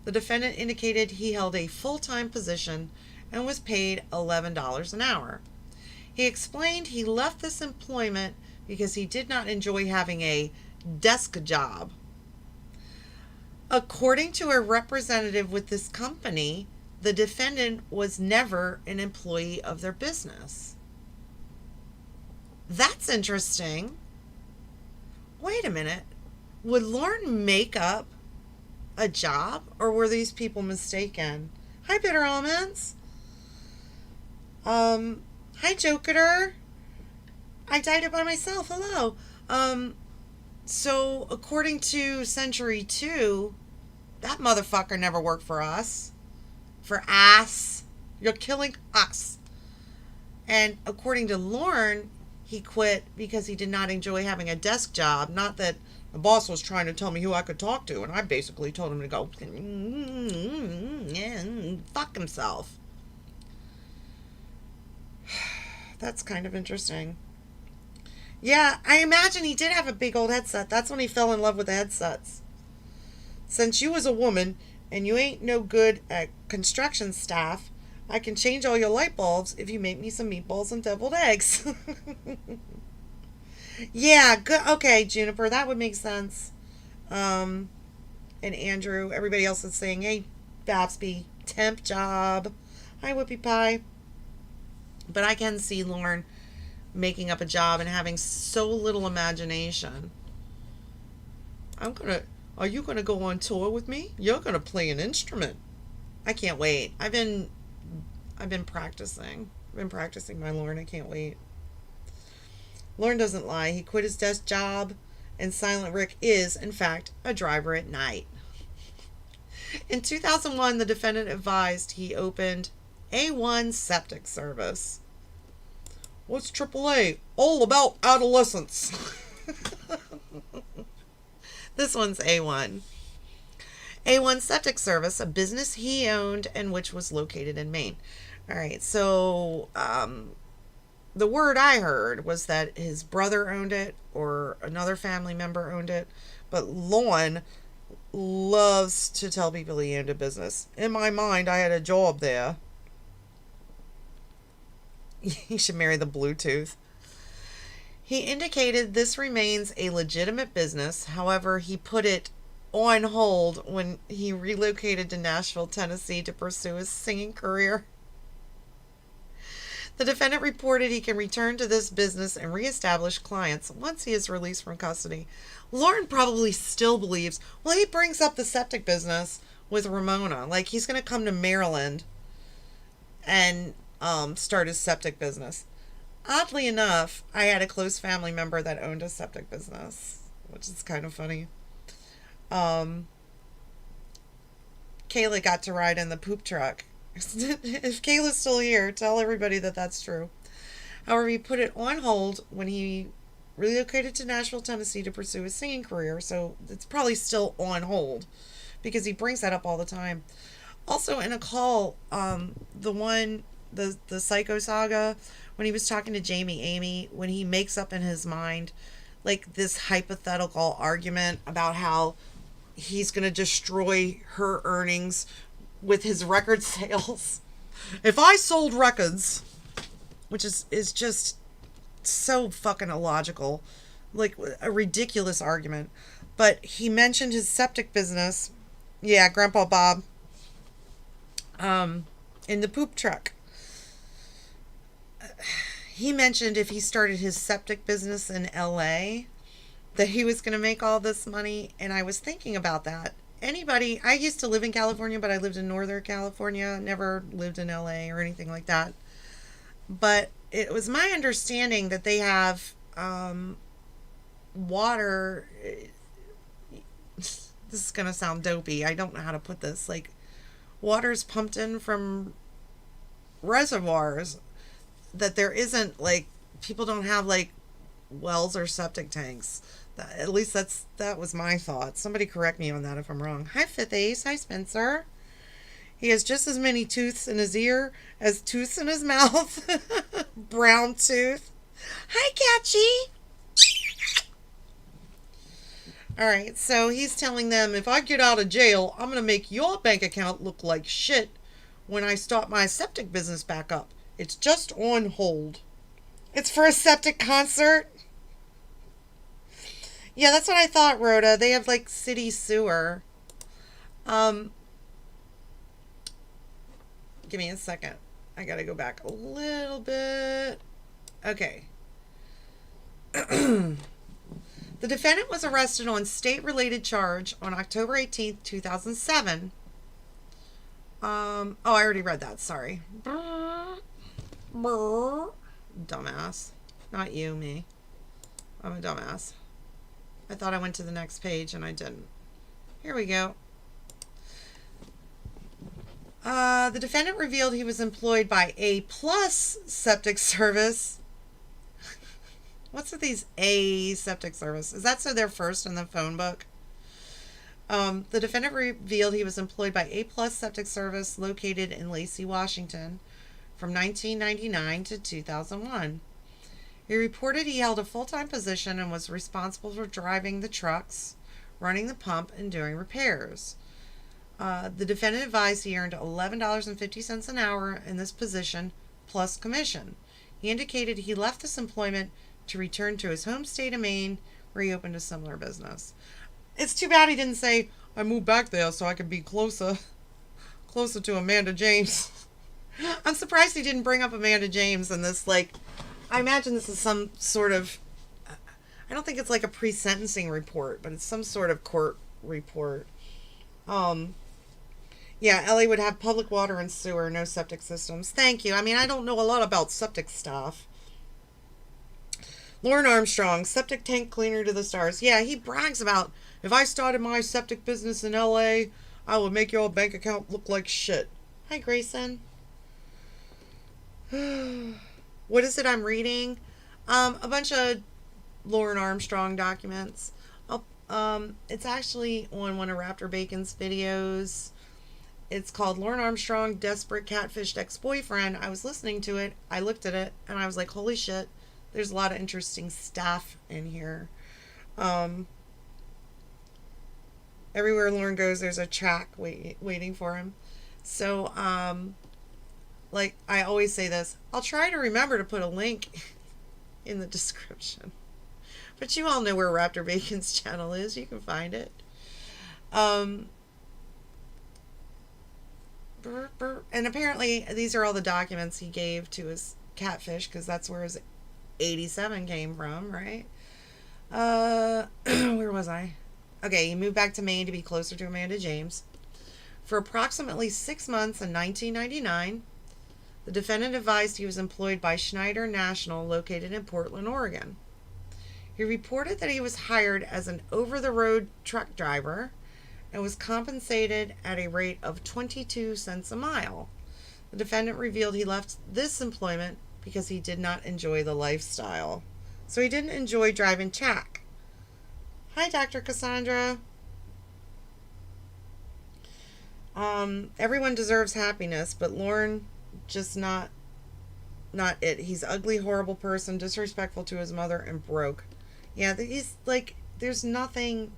The defendant indicated he held a full-time position and was paid $11 an hour. He explained he left this employment because he did not enjoy having a desk job. According to a representative with this company, the defendant was never an employee of their business. That's interesting. Wait a minute. Would Lauren make up a job, or were these people mistaken? Hi, Bitter Almonds. Hi, Joker. I dyed it by myself. Hello. So according to Century 2, that motherfucker never worked for us. For us. You're killing us. And according to Lauren, he quit because he did not enjoy having a desk job. Not that the boss was trying to tell me who I could talk to, and I basically told him to go fuck himself. That's kind of interesting. Yeah, I imagine he did have a big old headset. That's when he fell in love with the headsets. Since you was a woman and you ain't no good at construction staff, I can change all your light bulbs if you make me some meatballs and deviled eggs. Yeah, good. Okay, Juniper, that would make sense. And Andrew, everybody else is saying, hey, Babsby, temp job. Hi, Whoopie Pie. But I can see Lauren making up a job and having so little imagination. Are you gonna go on tour with me? You're gonna play an instrument. I can't wait. I've been practicing. I've been practicing my Lauren. I can't wait. Lauren doesn't lie. He quit his desk job, and Silent Rick is, in fact, a driver at night. In 2001, the defendant advised he opened A1 Septic Service. What's AAA? All about adolescence. This one's A1. A1 Septic Service, a business he owned and which was located in Maine. All right, so the word I heard was that his brother owned it or another family member owned it, but Lon loves to tell people he owned a business. In my mind, I had a job there. He should marry the Bluetooth. He indicated this remains a legitimate business. However, he put it on hold when he relocated to Nashville, Tennessee to pursue his singing career. The defendant reported he can return to this business and reestablish clients once he is released from custody. Lauren probably still believes, well, he brings up the septic business with Ramona. Like, he's going to come to Maryland and start his septic business. Oddly enough, I had a close family member that owned a septic business, which is kind of funny. Kayla got to ride in the poop truck. If Kayla's still here, tell everybody that that's true. However, he put it on hold when he relocated to Nashville, Tennessee to pursue his singing career, so it's probably still on hold because he brings that up all the time. Also, in a call, the Psycho Saga, when he was talking to Amy, when he makes up in his mind, like, this hypothetical argument about how he's going to destroy her earnings with his record sales. If I sold records, which is just so fucking illogical, like a ridiculous argument. But he mentioned his septic business. Yeah, Grandpa Bob. In the poop truck. He mentioned if he started his septic business in LA, that he was going to make all this money. And I was thinking about that. I used to live in California, but I lived in Northern California, never lived in LA or anything like that. But it was my understanding that they have water. This is going to sound dopey. I don't know how to put this. Like, water's pumped in from reservoirs, that there isn't, like, people don't have, like, wells or septic tanks. At least that was my thought. Somebody correct me on that if I'm wrong. Hi, Fifth Ace. Hi, Spencer. He has just as many tooths in his ear as tooths in his mouth. Brown tooth. Hi, Catchy. All right, so he's telling them, if I get out of jail, I'm going to make your bank account look like shit when I start my septic business back up. It's just on hold. It's for a septic concert. Yeah, that's what I thought, Rhoda. They have, like, city sewer. Give me a second. I gotta go back a little bit. Okay. The defendant was arrested on state-related charge on October 18th, 2007. I already read that. Sorry. Dumbass. Not you, me. I'm a dumbass. I thought I went to the next page and I didn't. Here we go. The defendant revealed he was employed by A+ Septic Service. What's with these A Septic Service? Is that so they're first in the phone book? The defendant revealed he was employed by A+ Septic Service located in Lacey, Washington from 1999 to 2001. He reported he held a full-time position and was responsible for driving the trucks, running the pump, and doing repairs. The defendant advised he earned $11.50 an hour in this position, plus commission. He indicated he left this employment to return to his home state of Maine, where he opened a similar business. It's too bad he didn't say, I moved back there so I could be closer to Amanda James. I'm surprised he didn't bring up Amanda James in this, like, I imagine this is some sort of, I don't think it's like a pre-sentencing report, but it's some sort of court report. Yeah, LA would have public water and sewer, no septic systems. Thank you. I mean, I don't know a lot about septic stuff. Lauren Armstrong, septic tank cleaner to the stars. Yeah, he brags about, if I started my septic business in LA, I would make your bank account look like shit. Hi, Grayson. What is it I'm reading? A bunch of Lauren Armstrong documents. It's actually on one of Raptor Bacon's videos. It's called Lauren Armstrong, Desperate Catfished Ex-Boyfriend. I was listening to it. I looked at it, and I was like, holy shit. There's a lot of interesting stuff in here. Everywhere Lauren goes, there's a track waiting for him. So, like, I always say this. I'll try to remember to put a link in the description. But you all know where Raptor Bacon's channel is. You can find it. And apparently, these are all the documents he gave to his catfish, because that's where his 87 came from, right? Where was I? Okay, he moved back to Maine to be closer to Amanda James. For approximately 6 months in 1999, the defendant advised he was employed by Schneider National, located in Portland, Oregon. He reported that he was hired as an over-the-road truck driver and was compensated at a rate of 22 cents a mile. The defendant revealed he left this employment because he did not enjoy the lifestyle. So he didn't enjoy driving Chac. Hi, Dr. Cassandra. Everyone deserves happiness, but Lauren just not it. He's ugly, horrible person, disrespectful to his mother, and broke. Yeah, he's like, there's nothing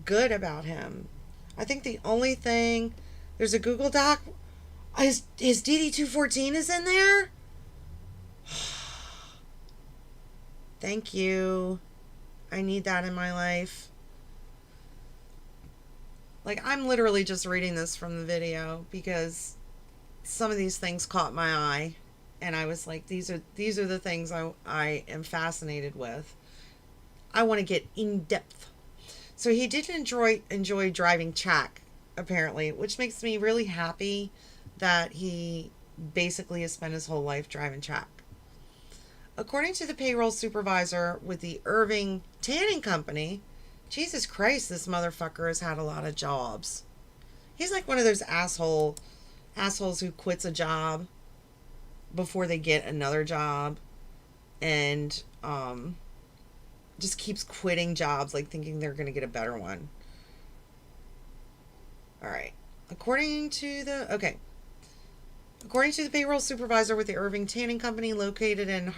good about him. I think the only thing, there's a Google Doc. His DD-214 is in there? Thank you. I need that in my life. Like, I'm literally just reading this from the video because some of these things caught my eye, and I was like, these are the things I am fascinated with. I want to get in depth. So he did enjoy driving Chac, apparently, which makes me really happy that he basically has spent his whole life driving Chac. According to the payroll supervisor with the Irving Tanning Company, Jesus Christ, this motherfucker has had a lot of jobs. He's like one of those assholes who quits a job before they get another job, and just keeps quitting jobs, like thinking they're going to get a better one. All right. According to the payroll supervisor with the Irving Tanning Company, located in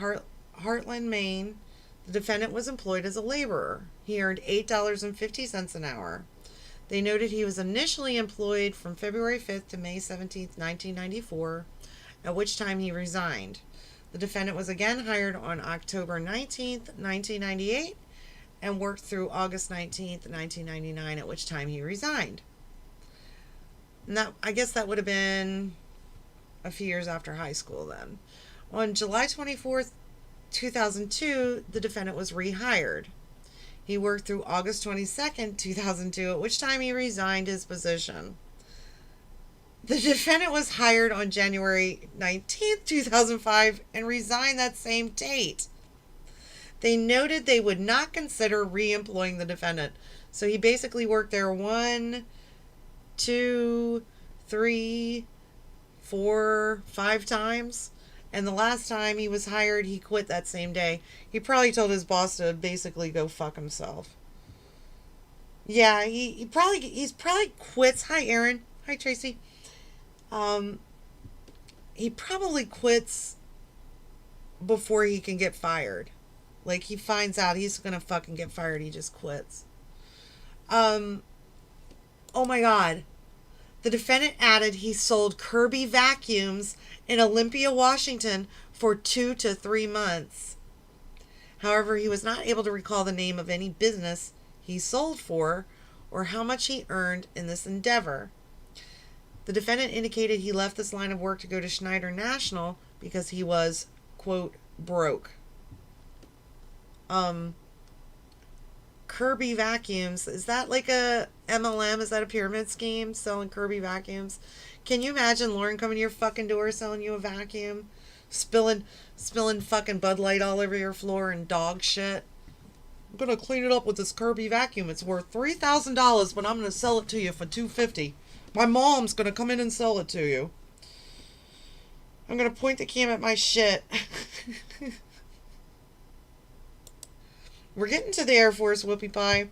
Heartland, Maine, the defendant was employed as a laborer. He earned $8.50 an hour. They noted he was initially employed from February 5th to May 17th, 1994, at which time he resigned. The defendant was again hired on October 19th, 1998, and worked through August 19th, 1999, at which time he resigned. And that, I guess that would have been a few years after high school then. On July 24th, 2002, the defendant was rehired. He worked through August 22nd, 2002, at which time he resigned his position. The defendant was hired on January 19th, 2005, and resigned that same date. They noted they would not consider re-employing the defendant. So he basically worked there 1, 2, 3, 4, 5 times. And the last time he was hired, he quit that same day. He probably told his boss to basically go fuck himself. Yeah, he's probably quits. Hi, Aaron. Hi, Tracy. He probably quits before he can get fired. Like, he finds out he's gonna fucking get fired, he just quits. Oh my God. The defendant added he sold Kirby vacuums in Olympia, Washington for 2 to 3 months. However, he was not able to recall the name of any business he sold for or how much he earned in this endeavor. The defendant indicated he left this line of work to go to Schneider National because he was, quote, broke. Kirby vacuums, is that like a MLM? Is that a pyramid scheme, selling Kirby vacuums? Can you imagine Lauren coming to your fucking door selling you a vacuum, spilling fucking Bud Light all over your floor and dog shit? I'm gonna clean it up with this Kirby vacuum. It's worth $3,000, but I'm gonna sell it to you for $250. My mom's gonna come in and sell it to you. I'm gonna point the cam at my shit. We're getting to the Air Force, whoopie pie.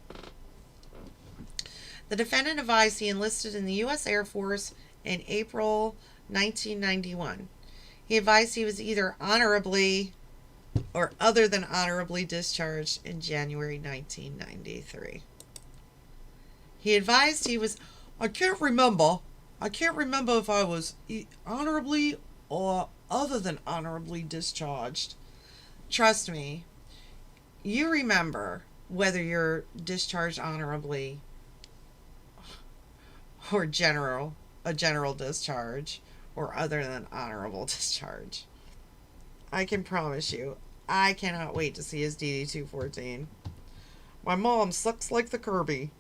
The defendant advised he enlisted in the U.S. Air Force in April 1991. He advised he was either honorably or other than honorably discharged in January 1993. He advised he was, I can't remember if I was honorably or other than honorably discharged. Trust me, you remember whether you're discharged honorably or a general discharge or other than honorable discharge. I can promise you. I cannot wait to see his DD-214. My mom sucks like the Kirby.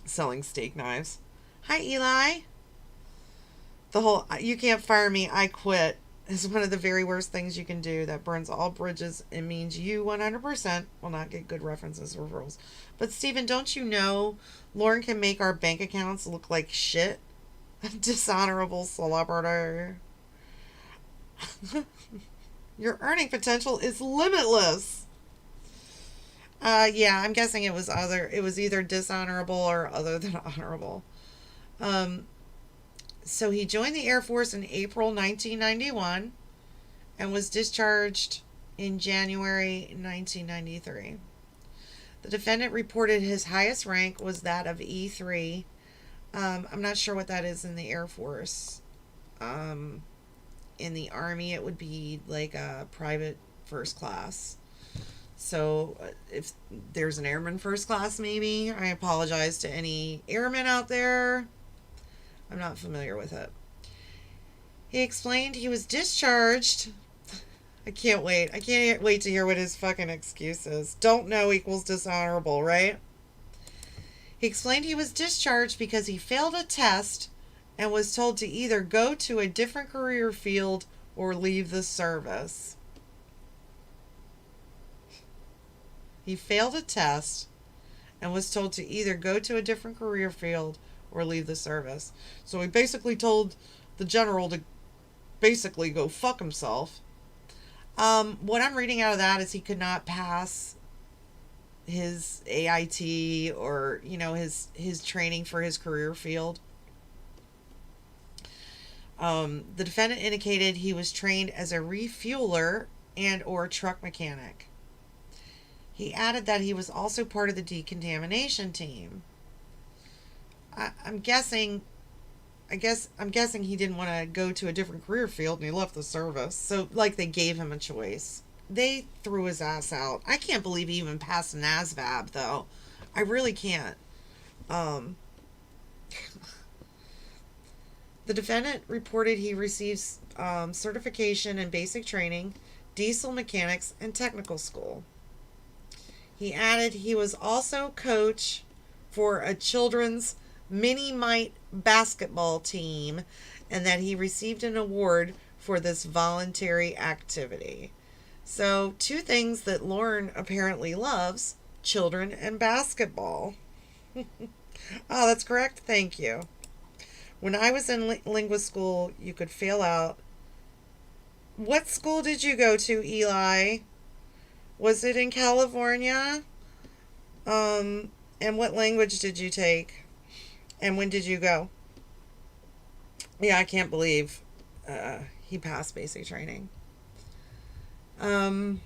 Selling steak knives. Hi, Eli. The whole "you can't fire me, I quit" is one of the very worst things you can do. That burns all bridges and means you 100% will not get good references or referrals. But Stephen, don't you know Lauren can make our bank accounts look like shit? Dishonorable celebrity. Your earning potential is limitless. Yeah, I'm guessing it was either dishonorable or other than honorable. So he joined the Air Force in April 1991 and was discharged in January 1993. The defendant reported his highest rank was that of E3. I'm not sure what that is in the Air Force. In the Army, it would be like a private first class. So if there's an airman first class, maybe. I apologize to any airmen out there. I'm not familiar with it. He explained he was discharged. I can't wait. I can't wait to hear what his fucking excuse is. Don't know equals dishonorable, right? He explained he was discharged because he failed a test and was told to either go to a different career field or leave the service. He failed a test and was told to either go to a different career field or leave the service. So he basically told the general to basically go fuck himself. What I'm reading out of that is he could not pass his AIT or, his training for his career field. The defendant indicated he was trained as a refueler and or truck mechanic. He added that he was also part of the decontamination team. I'm guessing he didn't want to go to a different career field and he left the service. So, they gave him a choice. They threw his ass out. I can't believe he even passed an ASVAB, though. I really can't. The defendant reported he receives certification in basic training, diesel mechanics, and technical school. He added he was also coach for a children's mini-mite basketball team and that he received an award for this voluntary activity. So, two things that Lauren apparently loves: children and basketball. Oh, that's correct. Thank you. When I was in linguist school, you could fail out. What school did you go to, Eli? Was it in California? And what language did you take? And when did you go? Yeah, I can't believe he passed basic training. No,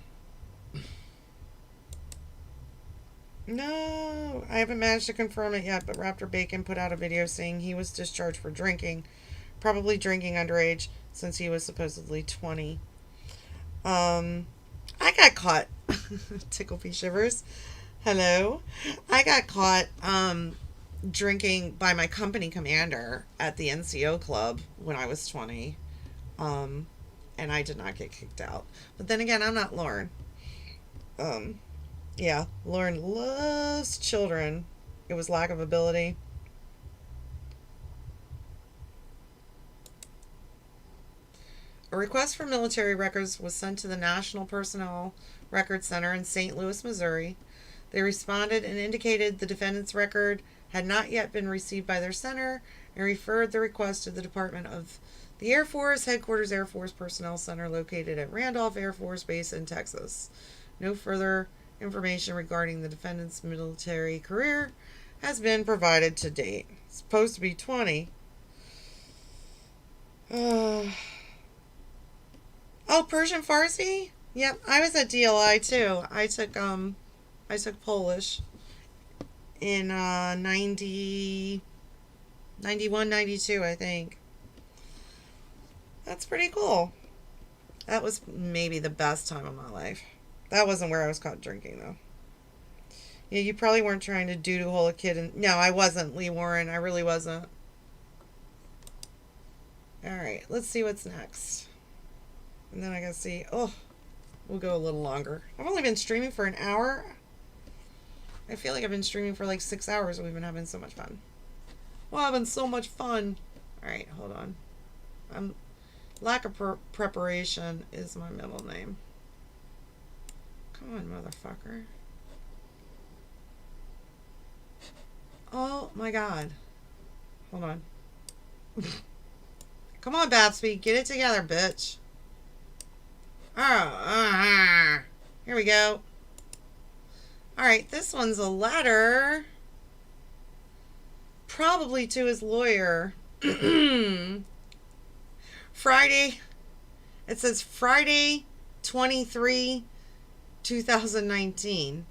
I haven't managed to confirm it yet, but Raptor Bacon put out a video saying he was discharged for drinking, probably drinking underage, since he was supposedly 20. I got caught. Tickle Pea Shivers. Hello. I got caught drinking by my company commander at the NCO club when I was 20. And I did not get kicked out. But then again, I'm not Lauren. Yeah, Lauren loves children. It was lack of ability. A request for military records was sent to the National Personnel Records Center in St. Louis, Missouri. They responded and indicated the defendant's record had not yet been received by their center and referred the request to the Department of the Air Force, Headquarters Air Force Personnel Center located at Randolph Air Force Base in Texas. No further information regarding the defendant's military career has been provided to date. It's supposed to be 20. Oh, Persian Farsi? Yep, I was at DLI too. I took Polish in 90, 91, 92, I think. That's pretty cool. That was maybe the best time of my life. That wasn't where I was caught drinking, though. Yeah, you probably weren't trying to doodle a kid. No, I wasn't, Lee Warren. I really wasn't. All right, let's see what's next. And then I gotta see. Oh, we'll go a little longer. I've only been streaming for an hour. I feel like I've been streaming for like 6 hours and we've been having so much fun. Well, having so much fun. Alright, hold on. Lack of preparation is my middle name. Come on, motherfucker. Oh my god. Hold on. Come on, Babsby. Get it together, bitch. Oh, here we go. Alright, this one's a letter. Probably to his lawyer. Friday. It says Friday 23, 2019.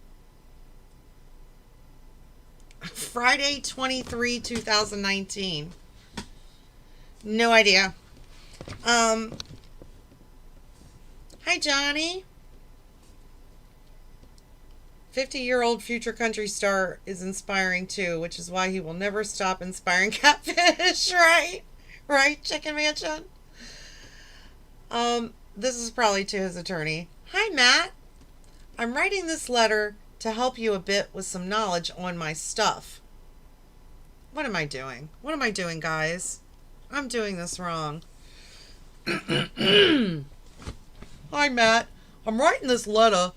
Friday 23, 2019. No idea. Hi, Johnny. 50-year-old future country star is inspiring too, which is why he will never stop inspiring catfish, right? Right, Chicken Mansion? This is probably to his attorney. Hi, Matt. I'm writing this letter to help you a bit with some knowledge on my stuff. What am I doing? What am I doing, guys? I'm doing this wrong. Hi, Matt. I'm writing this letter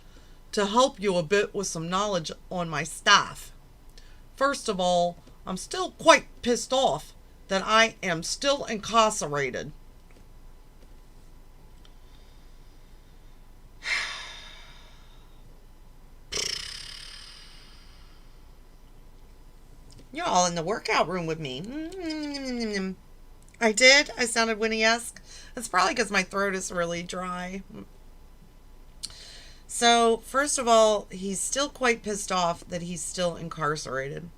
to help you a bit with some knowledge on my staff. First of all, I'm still quite pissed off that I am still incarcerated. You're all in the workout room with me. I did? I sounded Winnie-esque? That's probably because my throat is really dry. So, first of all, he's still quite pissed off that he's still incarcerated.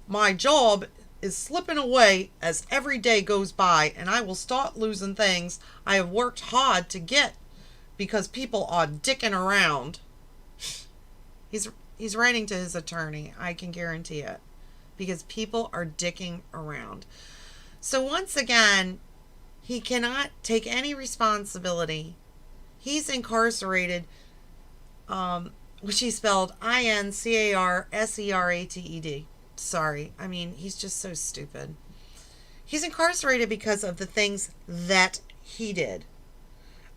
My job is slipping away as every day goes by, and I will start losing things I have worked hard to get because people are dicking around. He's writing to his attorney, I can guarantee it. Because people are dicking around. So once again, he cannot take any responsibility. He's incarcerated, which he spelled INCARSERATED. Sorry. I mean, he's just so stupid. He's incarcerated because of the things that he did.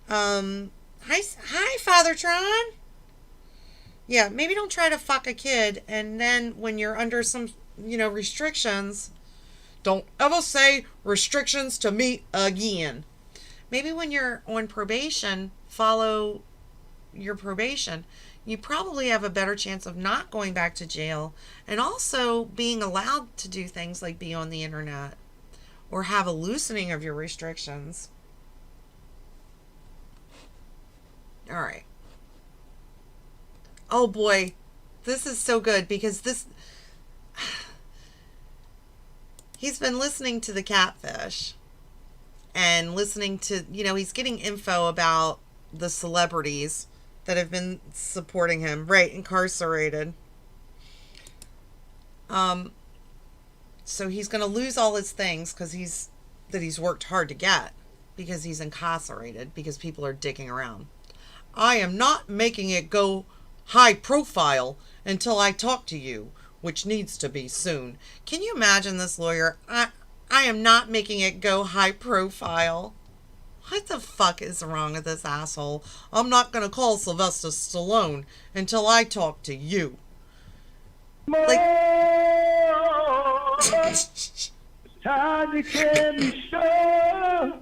Hi, Father Tron. Yeah, maybe don't try to fuck a kid, and then when you're under some, restrictions, don't ever say restrictions to me again. Maybe when you're on probation, follow your probation. You probably have a better chance of not going back to jail and also being allowed to do things like be on the internet or have a loosening of your restrictions. All right. Oh boy, this is so good because he's been listening to the catfish and listening to, he's getting info about the celebrities that have been supporting him, right, incarcerated. So he's going to lose all his things that he's worked hard to get because he's incarcerated because people are dicking around. I am not making it go high profile until I talk to you, which needs to be soon. Can you imagine this lawyer? I am not making it go high profile. What the fuck is wrong with this asshole? I'm not going to call Sylvester Stallone until I talk to you. Like... time you can be sure.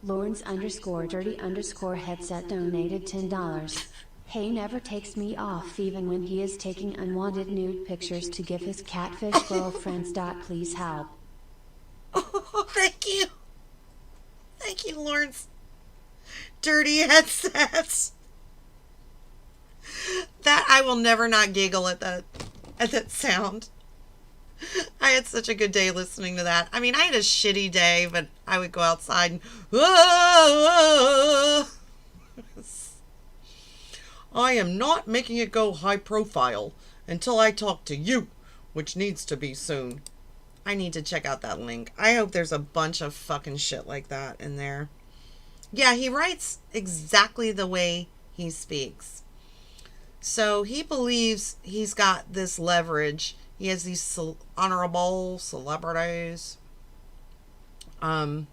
Lawrence_dirty_headset donated $10. He never takes me off even when he is taking unwanted nude pictures to give his catfish girlfriends. Please help. Oh, thank you. Thank you, Lawrence. Dirty headsets. That I will never not giggle at that sound. I had such a good day listening to that. I mean, I had a shitty day, but I would go outside and I am not making it go high profile until I talk to you, which needs to be soon. I need to check out that link. I hope there's a bunch of fucking shit like that in there. Yeah, he writes exactly the way he speaks. So he believes he's got this leverage. He has these honorable celebrities. Um,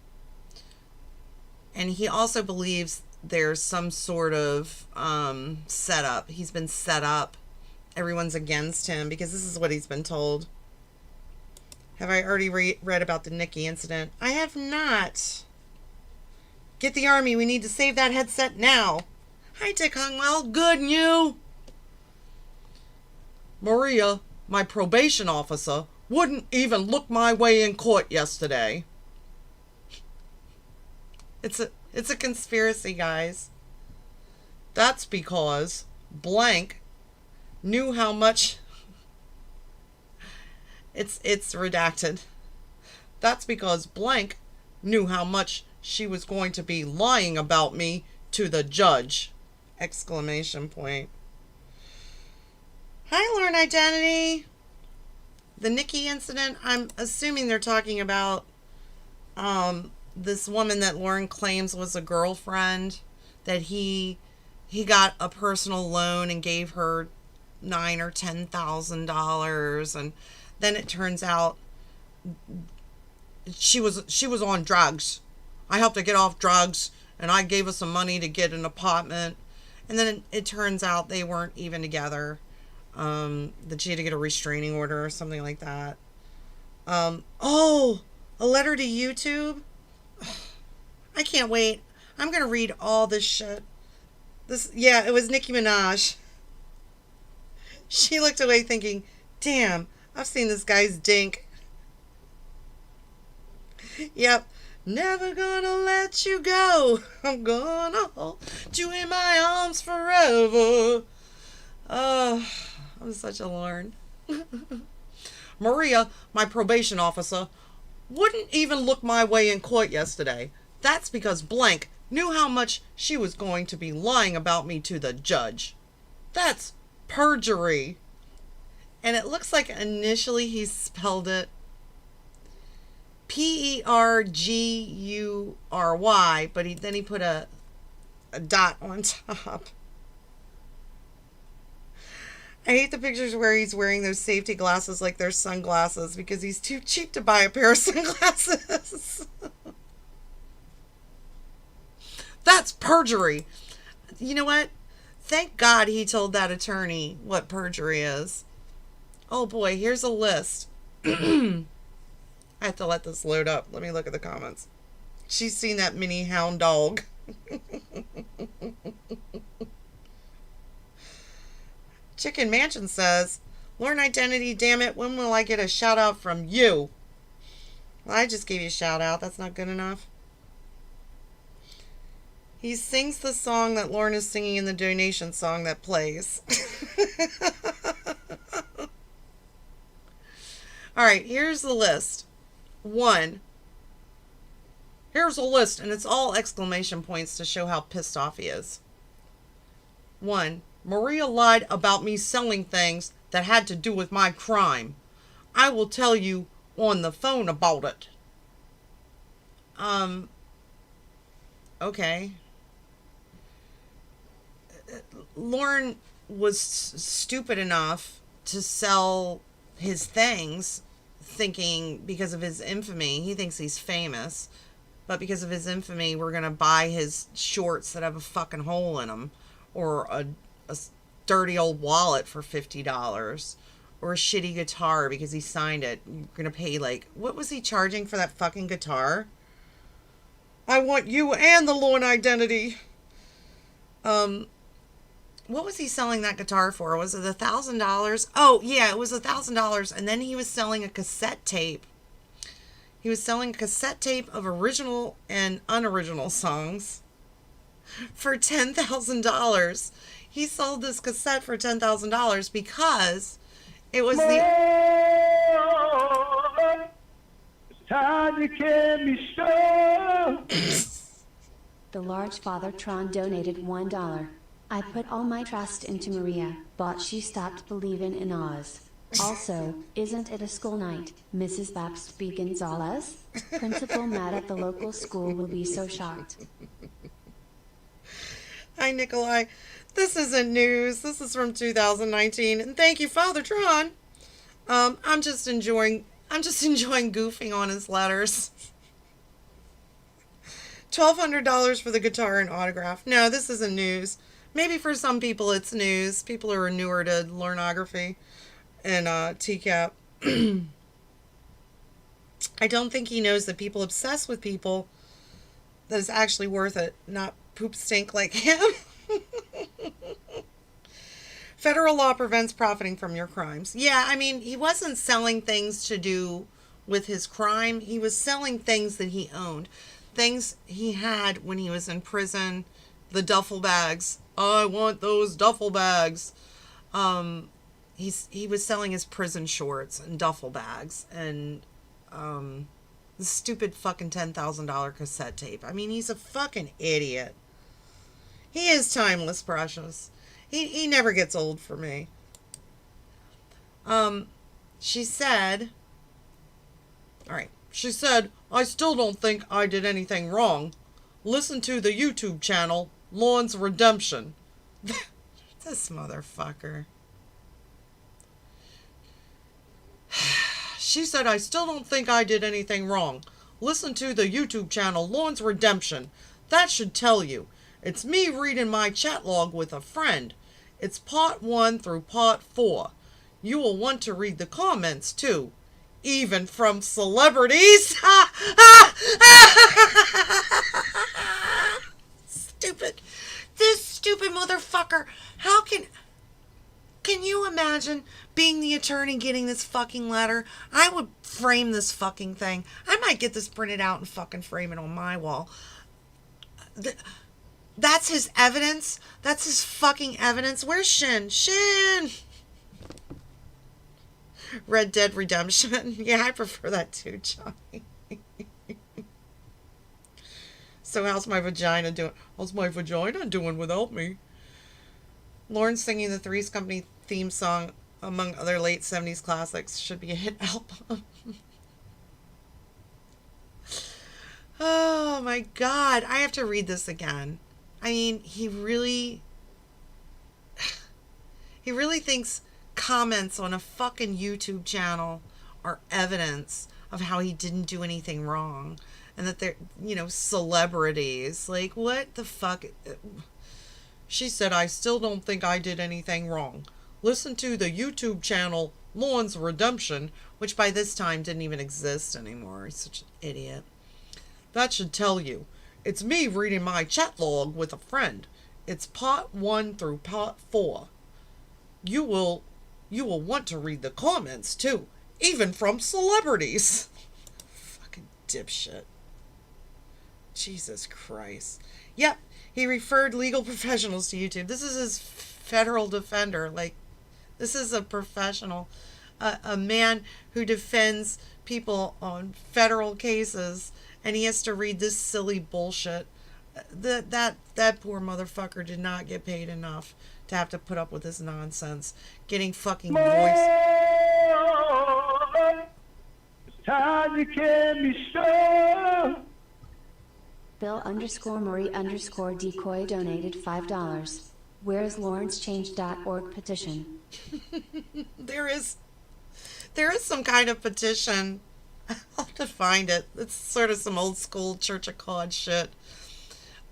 and he also believes there's some sort of setup. He's been set up. Everyone's against him because this is what he's been told. Have I already read about the Nikki incident? I have not. Get the army. We need to save that headset now. Hi, Dick Hungwell. Good, and you? Maria, my probation officer, wouldn't even look my way in court yesterday. It's a conspiracy, guys. That's because blank knew how much... It's redacted. That's because blank knew how much she was going to be lying about me to the judge! Exclamation point. Hi, Lauren Identity. The Nikki incident, I'm assuming they're talking about this woman that Lauren claims was a girlfriend, that he got a personal loan and gave her $9,000 or $10,000, and then it turns out she was on drugs. I helped her get off drugs, and I gave her some money to get an apartment, and then it turns out they weren't even together. That she had to get a restraining order or something like that. Oh, a letter to YouTube? I can't wait. I'm going to read all this shit. Yeah, it was Nicki Minaj. She looked away thinking, damn, I've seen this guy's dink. Yep. Never gonna let you go. I'm gonna hold you in my arms forever. Oh, I'm such a Lauren. Maria, my probation officer, wouldn't even look my way in court yesterday. That's because blank knew how much she was going to be lying about me to the judge. That's perjury. And it looks like initially he spelled it Pergury, but then he put a dot on top. I hate the pictures where he's wearing those safety glasses like they're sunglasses because he's too cheap to buy a pair of sunglasses. That's perjury. You know what? Thank God he told that attorney what perjury is. Oh boy, here's a list. I have to let this load up. Let me look at the comments. She's seen that mini hound dog. Chicken Mansion says, Lauren Identity, damn it, when will I get a shout out from you? Well, I just gave you a shout out. That's not good enough. He sings the song that Lauren is singing in the donation song that plays. All right, here's the list. 1. Here's a list, and it's all exclamation points to show how pissed off he is. 1. Maria lied about me selling things that had to do with my crime. I will tell you on the phone about it. Okay. Lauren was stupid enough to sell his things thinking because of his infamy, he thinks he's famous, but because of his infamy, we're going to buy his shorts that have a fucking hole in them, or a dirty old wallet for $50, or a shitty guitar because he signed it. You're going to pay what was he charging for that fucking guitar? I want you and the Lauren Identity. What was he selling that guitar for? Was it $1,000? Oh, yeah, it was $1,000. And then he was selling a cassette tape. He was selling a cassette tape of original and unoriginal songs for $10,000. He sold this cassette for $10,000 because it was It's time you can be strong. The large father Tron donated $1. I put all my trust into Maria, but she stopped believing in Oz. Also, isn't it a school night, Mrs. Babsby Gonzalez? Principal Matt at the local school will be so shocked. Hi, Nikolai. This isn't news. This is from 2019. And thank you, Father Tron. I'm just enjoying goofing on his letters. $1,200 for the guitar and autograph. No, this isn't news. Maybe for some people it's news. People who are newer to learnography and TCAP. I don't think he knows that people obsessed with people that is actually worth it, not poop stink like him. Federal law prevents profiting from your crimes. Yeah, I mean, he wasn't selling things to do with his crime. He was selling things that he owned. Things he had when he was in prison. The duffel bags. I want those duffel bags. He was selling his prison shorts and duffel bags and the stupid fucking $10,000 cassette tape. I mean, he's a fucking idiot. He is timeless, precious. He never gets old for me. She said, all right, she said, I still don't think I did anything wrong. Listen to the YouTube channel, Lawn's Redemption. This motherfucker. She said, I still don't think I did anything wrong. Listen to the YouTube channel, Lawn's Redemption. That should tell you. It's me reading my chat log with a friend. It's part 1 through part 4. You will want to read the comments, too. Even from celebrities. Stupid. This stupid motherfucker. How can you imagine being the attorney getting this fucking letter? I would frame this fucking thing. I might get this printed out and fucking frame it on my wall. That's his evidence? That's his fucking evidence? Where's Shin? Shin! Red Dead Redemption. Yeah, I prefer that too, Johnny. So how's my vagina doing? How's my vagina doing without me? Lauren singing the Three's Company theme song, among other late 70s classics, should be a hit album. Oh my God. I have to read this again. I mean, he really thinks comments on a fucking YouTube channel are evidence of how he didn't do anything wrong. And that they're, celebrities. Like, what the fuck? She said, I still don't think I did anything wrong. Listen to the YouTube channel, Lawn's Redemption, which by this time didn't even exist anymore. He's such an idiot. That should tell you. It's me reading my chat log with a friend. It's part 1 through part 4. You will want to read the comments, too. Even from celebrities. Fucking dipshit. Jesus Christ. Yep, he referred legal professionals to YouTube. This is his federal defender. Like, this is a professional. A man who defends people on federal cases, and he has to read this silly bullshit. That poor motherfucker did not get paid enough to have to put up with this nonsense. Getting fucking voice. Time you can be sure. Bill_Marie_decoy donated $5. Where is LawrenceChange.org petition? There is some kind of petition. I'll have to find it. It's sort of some old school Church of God shit.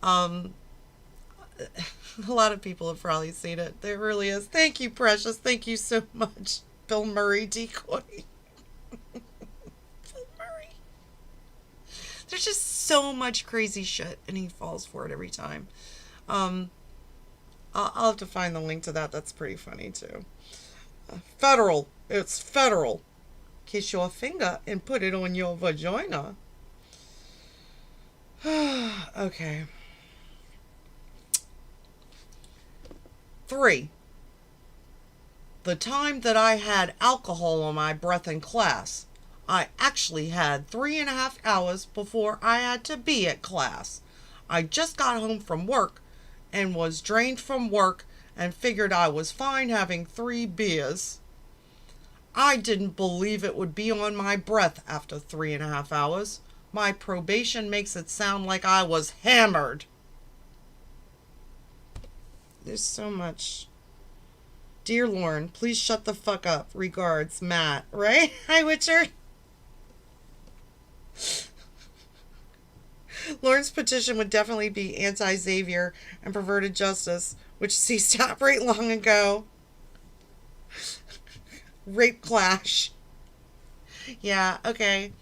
A lot of people have probably seen it. There really is. Thank you, Precious. Thank you so much, Bill Murray Decoy. Bill Murray. There's just so much crazy shit, and he falls for it every time. I'll have to find the link to that. That's pretty funny, too. Federal. It's federal. Kiss your finger and put it on your vagina. Okay. 3. The time that I had alcohol on my breath in class, I actually had 3.5 hours before I had to be at class. I just got home from work and was drained from work and figured I was fine having 3 beers. I didn't believe it would be on my breath after 3.5 hours. My probation makes it sound like I was hammered. There's so much. Dear Lauren, please shut the fuck up. Regards, Matt. Right? Hi, Witcher. Lauren's petition would definitely be anti-Xavier and perverted justice, which ceased to operate long ago. Rape clash. Yeah, okay.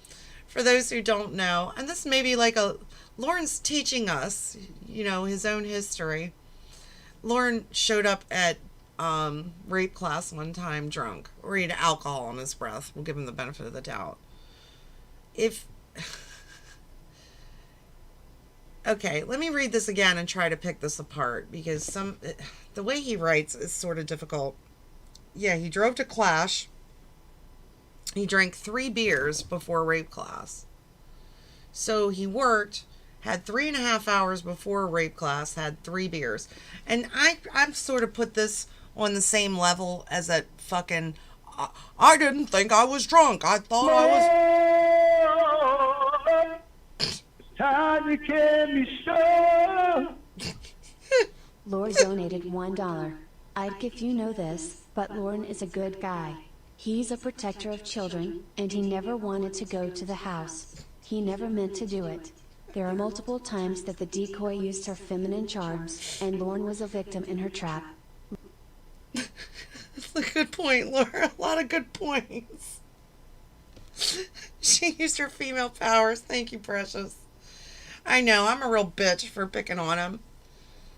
For those who don't know, and this may be like Lauren's teaching us, his own history. Lauren showed up at rape class one time drunk, or he had alcohol on his breath. We'll give him the benefit of the doubt. Okay, let me read this again and try to pick this apart, because the way he writes is sort of difficult. Yeah, he drove to clash. He drank 3 beers before rape class. So he worked, had 3.5 hours before rape class, had 3 beers. And I've sort of put this on the same level as that fucking, I didn't think I was drunk. I thought I was... Time you can be so. Lord donated $1. I'd give you know this, but Lauren is a good guy. He's a protector of children, and he never wanted to go to the house. He never meant to do it. There are multiple times that the decoy used her feminine charms, and Lauren was a victim in her trap. That's a good point, Laura. A lot of good points. She used her female powers. Thank you, precious. I know, I'm a real bitch for picking on him.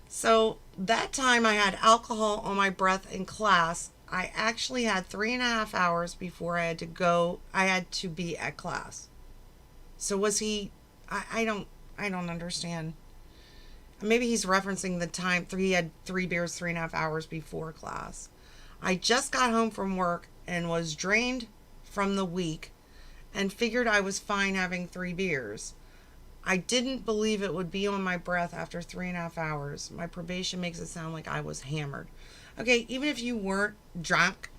So that time I had alcohol on my breath in class. I actually had 3.5 hours before I had to go. I had to be at class. So was he? I don't understand. Maybe he's referencing the time he had 3 beers 3.5 hours before class. I just got home from work and was drained from the week and figured I was fine having 3 beers. I didn't believe it would be on my breath after 3.5 hours. My probation makes it sound like I was hammered. Okay, even if you weren't drunk,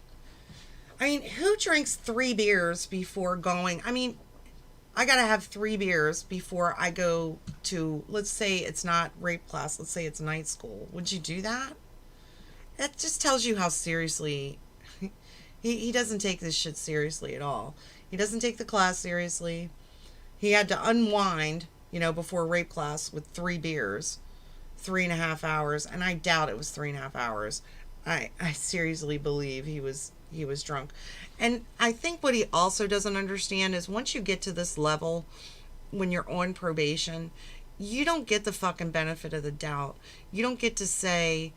I mean, who drinks 3 beers before going? I mean, I gotta have 3 beers before I go to, let's say it's not rape class, let's say it's night school. Would you do that? That just tells you how seriously, he doesn't take this shit seriously at all. He doesn't take the class seriously. He had to unwind, before rape class with 3 beers, 3.5 hours, and I doubt it was 3.5 hours. I seriously believe he was drunk. And I think what he also doesn't understand is once you get to this level, when you're on probation, you don't get the fucking benefit of the doubt. You don't get to say,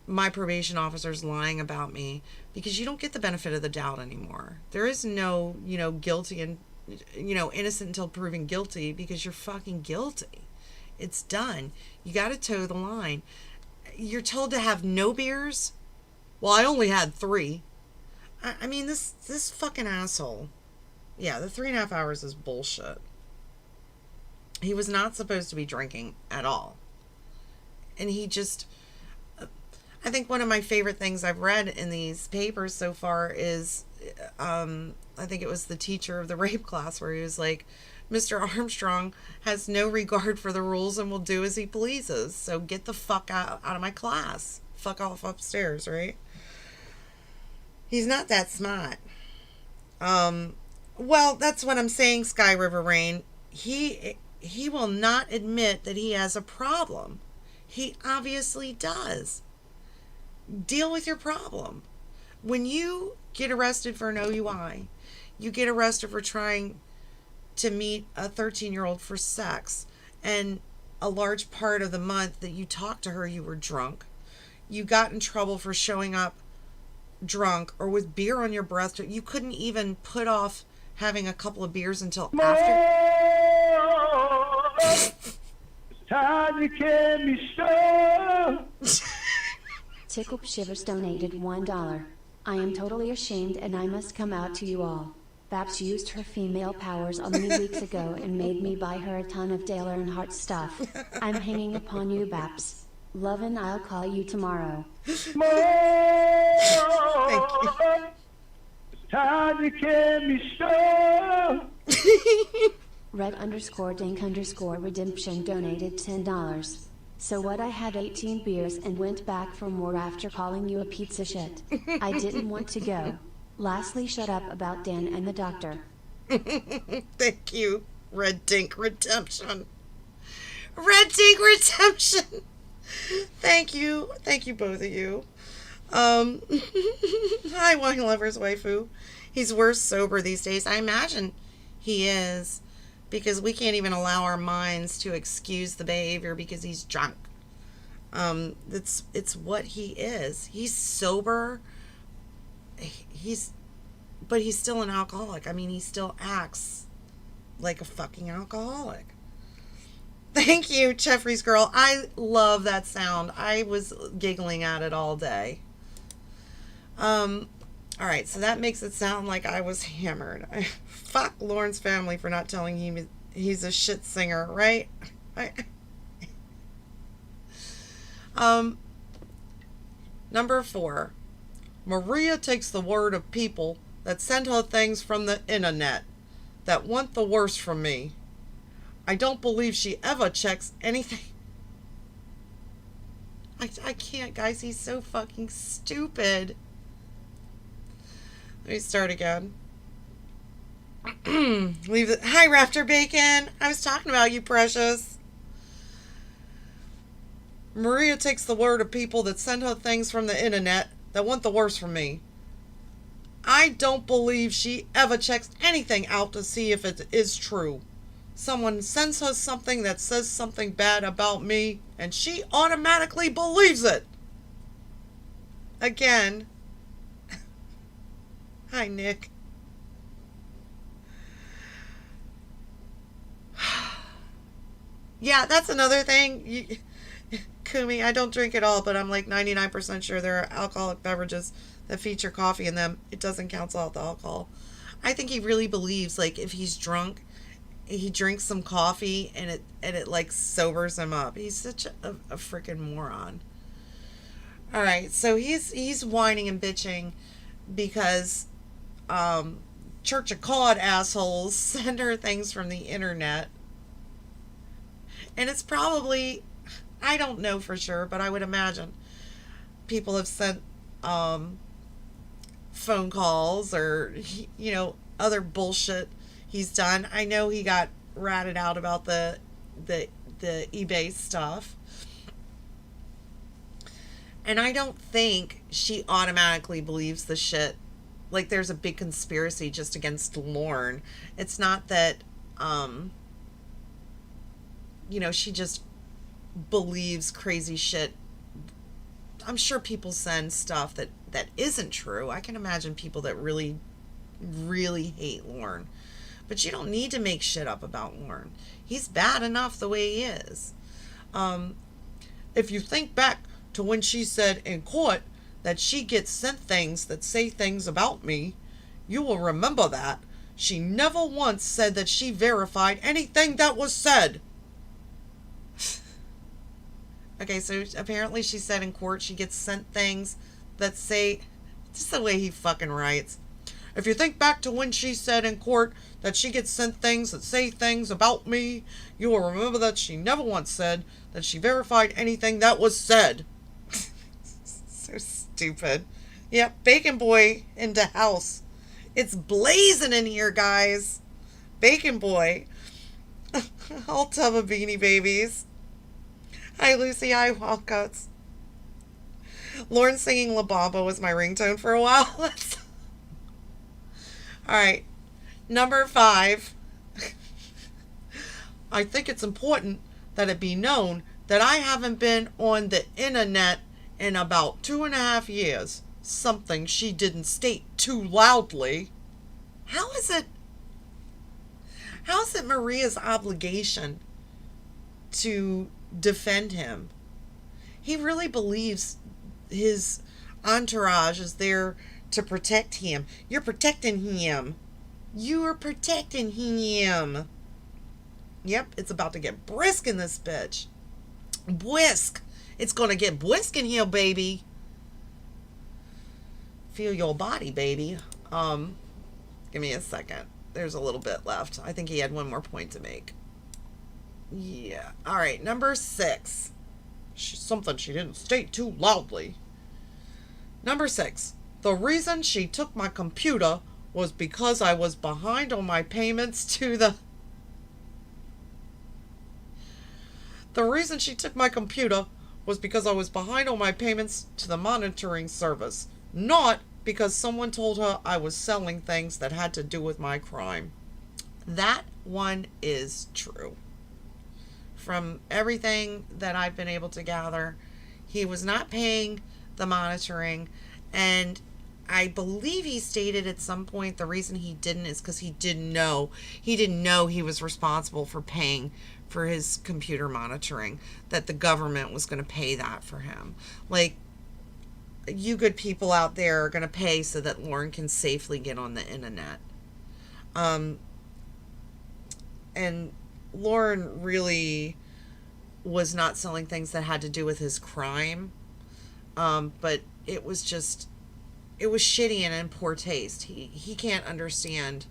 my probation officer's lying about me, because you don't get the benefit of the doubt anymore. There is no, guilty and, innocent until proven guilty, because you're fucking guilty. It's done. You got to toe the line. You're told to have no beers. Well, I only had 3. I mean, this fucking asshole. Yeah, the 3.5 hours is bullshit. He was not supposed to be drinking at all. And he just... I think one of my favorite things I've read in these papers so far is... I think it was the teacher of the rape class where he was like, Mr. Armstrong has no regard for the rules and will do as he pleases. So get the fuck out of my class. Fuck off upstairs, right? He's not that smart. Well, that's what I'm saying, Sky River Rain. He will not admit that he has a problem. He obviously does. Deal with your problem. When you get arrested for an OUI, you get arrested for trying to meet a 13-year-old for sex, and a large part of the month that you talked to her, you were drunk. You got in trouble for showing up drunk or with beer on your breath. You couldn't even put off having a couple of beers until after. Time you can be so. Tickle Shivers donated $1. I am totally ashamed and I must come out to you all. Babs used her female powers on me weeks ago and made me buy her a ton of Dale Earnhardt stuff. I'm hanging upon you, Babs. Love, and I'll call you tomorrow. Thank you. Time you can be so. Red_Dink_Redemption donated $10. So what? I had 18 beers and went back for more after calling you a pizza shit. I didn't want to go. Lastly, shut up about Dan and the doctor. Thank you, Red Dink Redemption. Red Dink Redemption. Thank you. Thank you, both of you. Hi, wine lovers, waifu. He's worse sober these days. I imagine he is, because we can't even allow our minds to excuse the behavior because he's drunk. It's what he is. He's sober. But he's still an alcoholic. I mean, he still acts like a fucking alcoholic. Thank you, Jeffrey's girl. I love that sound. I was giggling at it all day. All right, so that makes it sound like I was hammered. Fuck Lauren's family for not telling him he's a shit singer, right? Number 4. Maria takes the word of people that send her things from the internet that want the worst from me. I don't believe she ever checks anything. I can't, guys. He's so fucking stupid. Let me start again. Leave it. Hi, Raptor Bacon. I was talking about you, precious. Maria takes the word of people that send her things from the internet that want the worst from me. I don't believe she ever checks anything out to see if it is true. Someone sends her something that says something bad about me, and she automatically believes it. Again. Hi, Nick. Yeah, that's another thing. Kumi, I don't drink at all, but I'm like 99% sure there are alcoholic beverages that feature coffee in them. It doesn't cancel out the alcohol. I think he really believes, like, if he's drunk, he drinks some coffee and it like sobers him up. He's such a freaking moron. All right, so he's whining and bitching because Church of God assholes send her things from the internet. And it's probably, I don't know for sure, but I would imagine people have sent phone calls or, you know, other bullshit he's done. I know he got ratted out about the eBay stuff. And I don't think she automatically believes the shit. Like, there's a big conspiracy just against Lauren. It's not that, you know, she just believes crazy shit. I'm sure people send stuff that isn't true. I can imagine people that really, really hate Lauren. But you don't need to make shit up about Lauren. He's bad enough the way he is. If you think back to when she said in court that she gets sent things that say things about me, you will remember that. She never once said that she verified anything that was said. Okay, so apparently she said in court she gets sent things that say, just the way he fucking writes. If you think back to when she said in court that she gets sent things that say things about me, you will remember that she never once said that she verified anything that was said. So stupid. Yep, Bacon Boy into house. It's blazing in here, guys. Bacon Boy. All tub of Beanie Babies. Hi, Lucy. Hi, Wildcats. Lauren singing La Bamba was my ringtone for a while. Alright. Number 5. I think it's important that it be known that I haven't been on the internet in about 2.5 years. Something she didn't state too loudly. How is it Maria's obligation to defend him? He really believes his entourage is there to protect him. You're protecting him. You're protecting him. Yep, it's about to get brisk in this bitch. Brisk. It's gonna get brisk in here, baby. Feel your body, baby. Give me a second. There's a little bit left. I think he had one more point to make. Yeah. All right, number 6. something she didn't state too loudly. Number 6. The reason she took my computer was because I was behind on my payments to the... The reason she took my computer was because I was behind on my payments to the monitoring service, not because someone told her I was selling things that had to do with my crime. That one is true. From everything that I've been able to gather, he was not paying the monitoring, and I believe he stated at some point the reason he didn't is because he didn't know he was responsible for paying for his computer monitoring, that the government was going to pay that for him. Like, you good people out there are going to pay so that Lauren can safely get on the internet. And Lauren really was not selling things that had to do with his crime. But it was shitty and in poor taste. He can't understand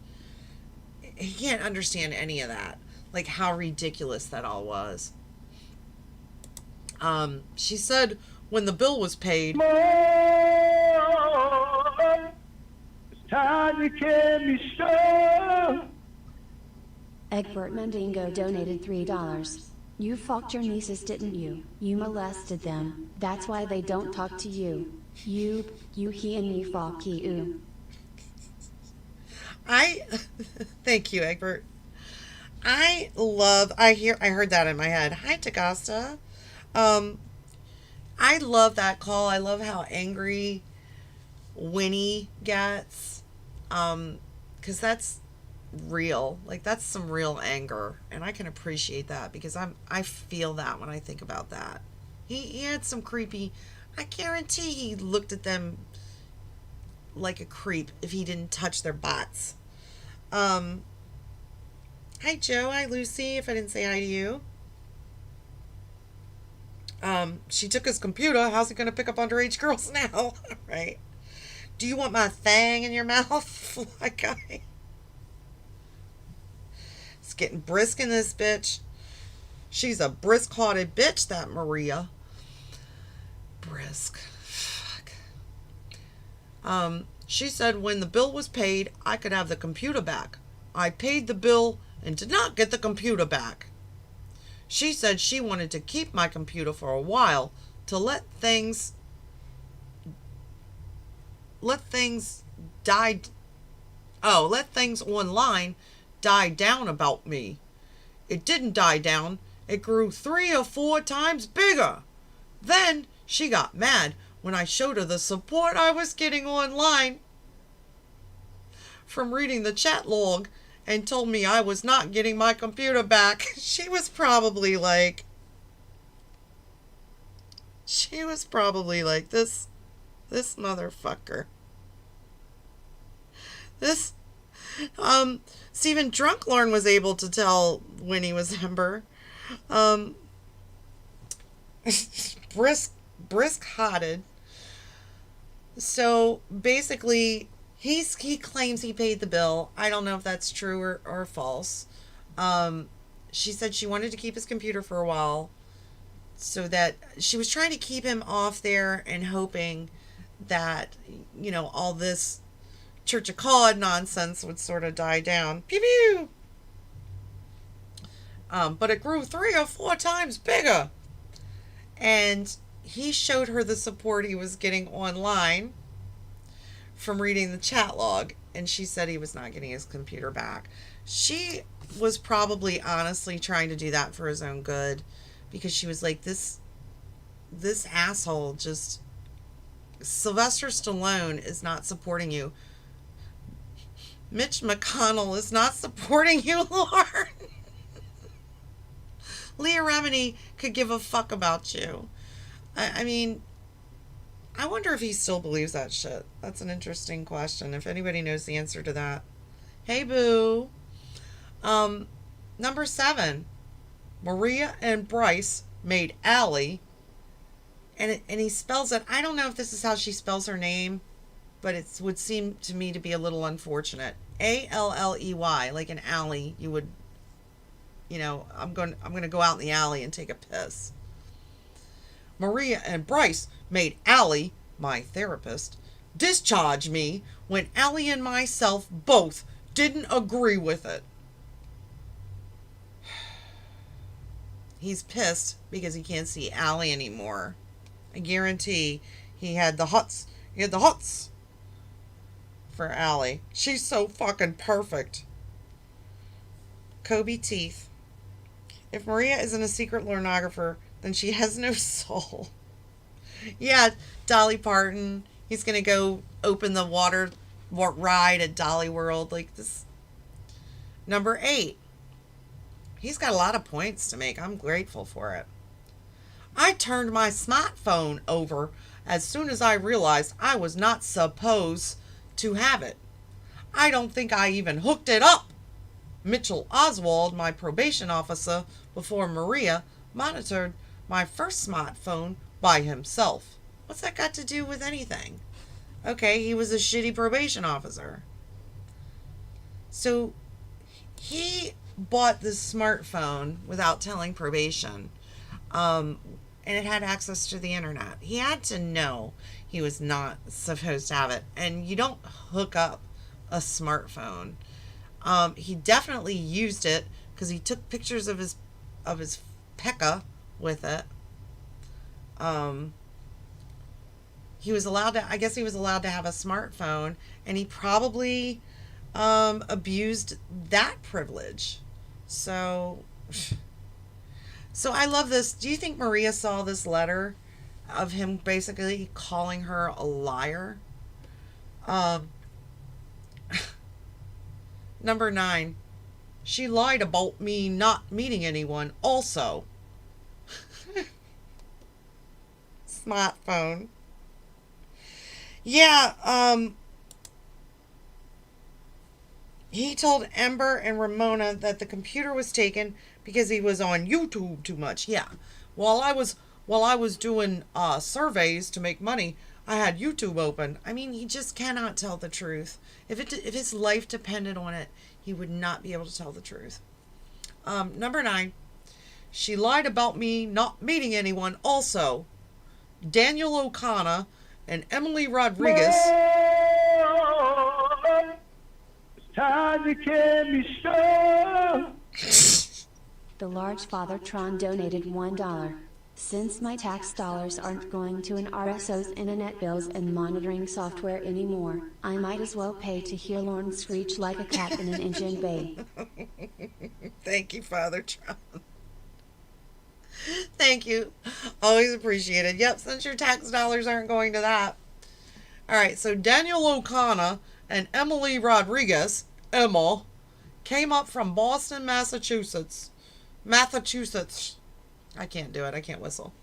any of that. Like, how ridiculous that all was. She said when the bill was paid... More, it's time you can be sure. Egbert Mendingo donated $3. You fucked your nieces, didn't you? You molested them. That's why they don't talk to you. You, he, and me fuck you. Thank you, Egbert. I heard that in my head. Hi, Tagasta. I love that call. I love how angry Winnie gets. 'Cause that's real. Like, that's some real anger. And I can appreciate that because I feel that when I think about that. He had some creepy... I guarantee he looked at them like a creep if he didn't touch their butts. Hi, Joe. Hi, Lucy, if I didn't say hi to you. She took his computer. How's he going to pick up underage girls now? Right? Do you want my thang in your mouth, fly guy? It's getting brisk in this bitch. She's a brisk-hearted bitch, that Maria. Brisk. Fuck. She said when the bill was paid, I could have the computer back. I paid the bill and did not get the computer back. She said she wanted to keep my computer for a while to let things online die down about me. It didn't die down. It grew 3 or 4 times bigger. Then she got mad when I showed her the support I was getting online from reading the chat log and told me I was not getting my computer back. She was probably like, this motherfucker. Stephen Drunklorn was able to tell Winnie was Ember. Brisk-hearted. So basically, he claims he paid the bill. I don't know if that's true or false. She said she wanted to keep his computer for a while, so that she was trying to keep him off there and hoping that, all this Church of God nonsense would sort of die down. Pew pew! But it grew 3 or 4 times bigger. And he showed her the support he was getting online from reading the chat log. And she said he was not getting his computer back. She was probably honestly trying to do that for his own good. Because she was like, this asshole just... Sylvester Stallone is not supporting you. Mitch McConnell is not supporting you, Lauren. Leah Remini could give a fuck about you. I mean, I wonder if he still believes that shit. That's an interesting question. If anybody knows the answer to that. Hey, boo. Number 7. Maria and Bryce made Allie. And he spells it. I don't know if this is how she spells her name, but it would seem to me to be a little unfortunate. Alley, like an alley. You would, I'm going to go out in the alley and take a piss. Maria and Bryce made Allie, my therapist, discharge me when Allie and myself both didn't agree with it. He's pissed because he can't see Allie anymore. I guarantee he had the huts. He had the huts for Allie. She's so fucking perfect. Kobe teeth. If Maria isn't a secret pornographer, then she has no soul. Yeah, Dolly Parton. He's gonna go open the water ride at Dolly World like this. Number 8. He's got a lot of points to make. I'm grateful for it. I turned my smartphone over as soon as I realized I was not supposed to have it. I don't think I even hooked it up. Mitchell Oswald, my probation officer before Maria, monitored my first smartphone by himself. What's that got to do with anything? Okay, he was a shitty probation officer. So he bought this smartphone without telling probation, and it had access to the internet. He had to know he was not supposed to have it, and you don't hook up a smartphone. He definitely used it because he took pictures of his Pekka with it. He was allowed to, I guess he was allowed to have a smartphone, and he probably abused that privilege. So I love this. Do you think Maria saw this letter of him basically calling her a liar? Number 9. She lied about me not meeting anyone also. Smartphone. Yeah, he told Ember and Ramona that the computer was taken because he was on YouTube too much. Yeah. While I was doing surveys to make money, I had YouTube open. I mean, he just cannot tell the truth. If his life depended on it, he would not be able to tell the truth. Number 9. She lied about me not meeting anyone also. Daniel O'Connor and Emily Rodriguez. Time to get me strong. The large Fathertron donated $1. Since my tax dollars aren't going to an RSO's internet bills and monitoring software anymore, I might as well pay to hear Lorne screech like a cat in an engine bay. Thank you, Fathertron. Thank you. Always appreciated. Yep, since your tax dollars aren't going to that. Alright, so Daniel O'Connor and Emily Rodriguez, Emma, came up from Boston, Massachusetts. I can't do it. I can't whistle.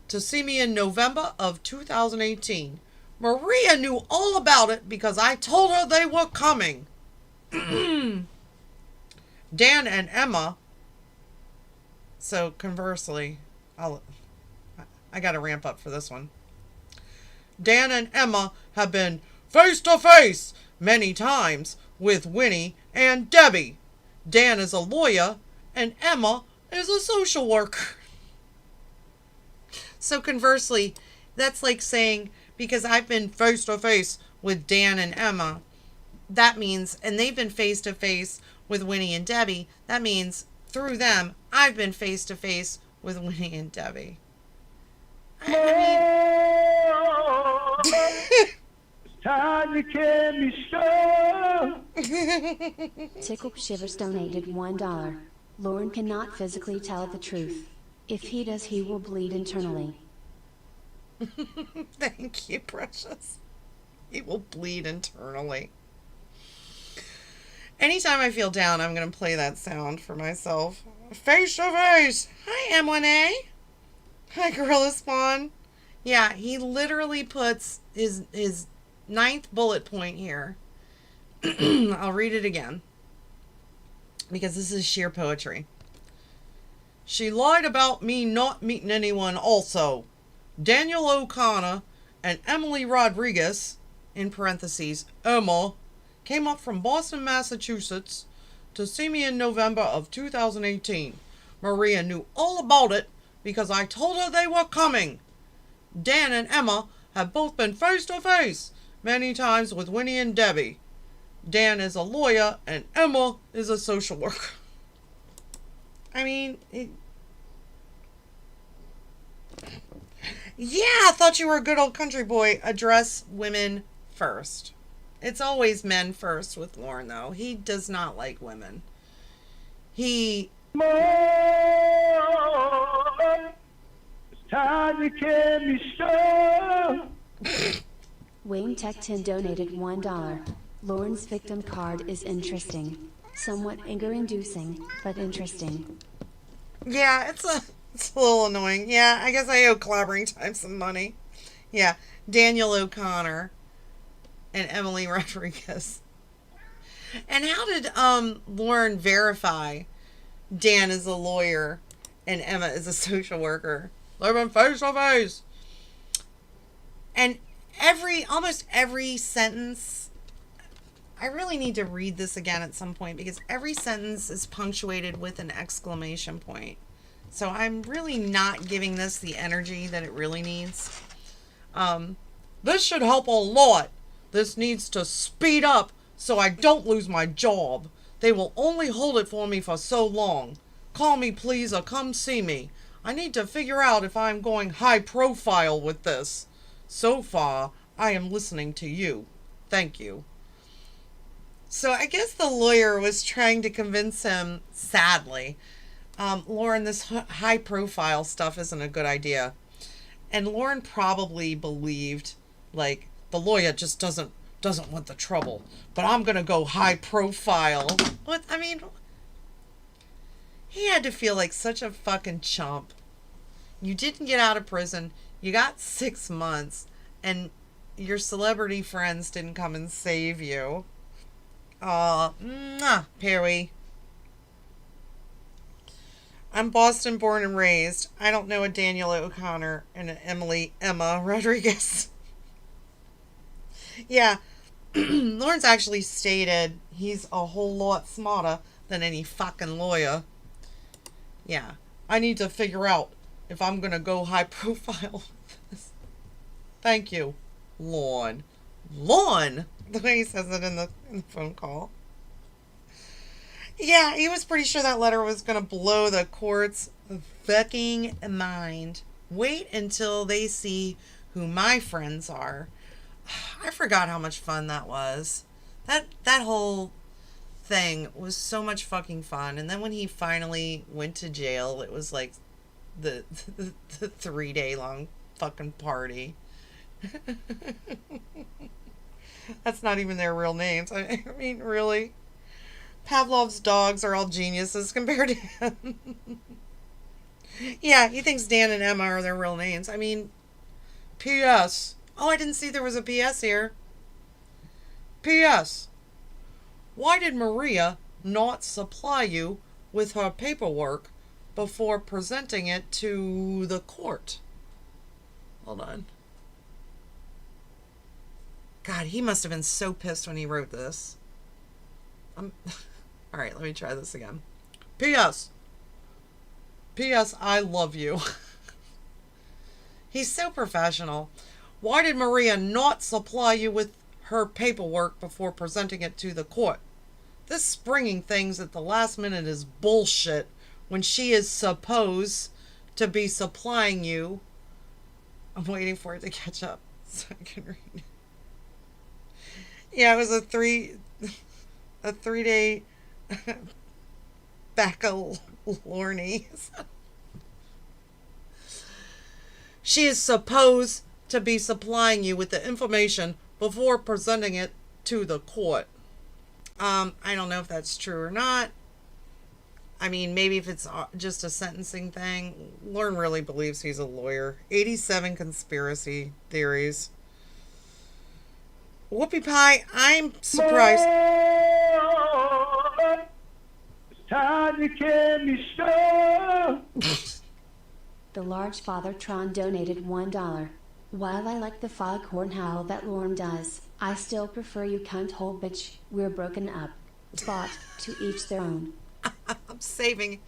To see me in November of 2018. Maria knew all about it because I told her they were coming. Dan and Emma. So conversely, I got to ramp up for this one. Dan and Emma have been face to face many times with Winnie and Debbie. Dan is a lawyer and Emma is a social worker. So conversely, that's like saying, because I've been face to face with Dan and Emma, that means, and they've been face to face with Winnie and Debbie, that means through them, I've been face to face with Winnie and Debbie. Time to get me strong. Tickle Shivers donated $1. Lorne cannot physically tell the truth. If he does, he will bleed internally. Thank you, precious. He will bleed internally. Anytime I feel down, I'm going to play that sound for myself. Face to face. Hi, M1A. Hi, Gorilla Spawn. Yeah, he literally puts his 9th bullet point here. I'll read it again, because this is sheer poetry. She lied about me not meeting anyone also. Daniel O'Connor and Emily Rodriguez, in parentheses, Emma, came up from Boston, Massachusetts to see me in November of 2018. Maria knew all about it because I told her they were coming. Dan and Emma have both been face to face many times with Winnie and Debbie. Dan is a lawyer and Emma is a social worker. I mean, yeah, I thought you were a good old country boy. Address women first. It's always men first with Lorne, though. He does not like women. He... More, it's time you can be sure. Wayne Tech10 donated $1. Lorne's victim card is interesting. Somewhat anger-inducing, but interesting. Yeah, it's a little annoying. Yeah, I guess I owe Clobbering Time some money. Yeah, Daniel O'Connor and Emily Rodriguez. And how did Lorne verify Dan is a lawyer and Emma is a social worker? They've been face to face. And almost every sentence, I really need to read this again at some point because every sentence is punctuated with an exclamation point. So I'm really not giving this the energy that it really needs. This should help a lot. This needs to speed up so I don't lose my job. They will only hold it for me for so long. Call me please or come see me. I need to figure out if I'm going high profile with this. So far, I am listening to you. Thank you. So I guess the lawyer was trying to convince him, sadly, Lorne, this high profile stuff isn't a good idea. And Lorne probably believed, like, the lawyer just doesn't want the trouble. But I'm going to go high profile. What? I mean, he had to feel like such a fucking chump. You didn't get out of prison. You got 6 months. And your celebrity friends didn't come and save you. Perry. I'm Boston born and raised. I don't know a Daniel O'Connor and an Emma Rodriguez. Yeah. Lawrence actually stated he's a whole lot smarter than any fucking lawyer. Yeah. I need to figure out if I'm going to go high profile. Thank you, Lorne. Lorne? The way he says it in the phone call. Yeah, he was pretty sure that letter was going to blow the court's fucking mind. Wait until they see who my friends are. I forgot how much fun that was. That whole thing was so much fucking fun. And then when he finally went to jail, it was like the 3-day long fucking party. That's not even their real names. I mean, really? Pavlov's dogs are all geniuses compared to him. Yeah, he thinks Dan and Emma are their real names. I mean, P.S. Oh, I didn't see there was a P.S. here. P.S. Why did Maria not supply you with her paperwork before presenting it to the court? Hold on. God, he must have been so pissed when he wrote this. All right, let me try this again. P.S. P.S. I love you. He's so professional. Why did Maria not supply you with her paperwork before presenting it to the court? This springing things at the last minute is bullshit when she is supposed to be supplying you. I'm waiting for it to catch up so I can read. Yeah, it was a 3-day baccalaureate. She is supposed to be supplying you with the information before presenting it to the court. I don't know if that's true or not. I mean, maybe if it's just a sentencing thing. Lauren really believes he's a lawyer. 87 conspiracy theories. Whoopie pie, I'm surprised. More, it's time you can be sure. The large Father Tron donated $1. While I like the foghorn howl that Lorne does, I still prefer you cunt hole bitch, we're broken up. But, to each their own. I'm saving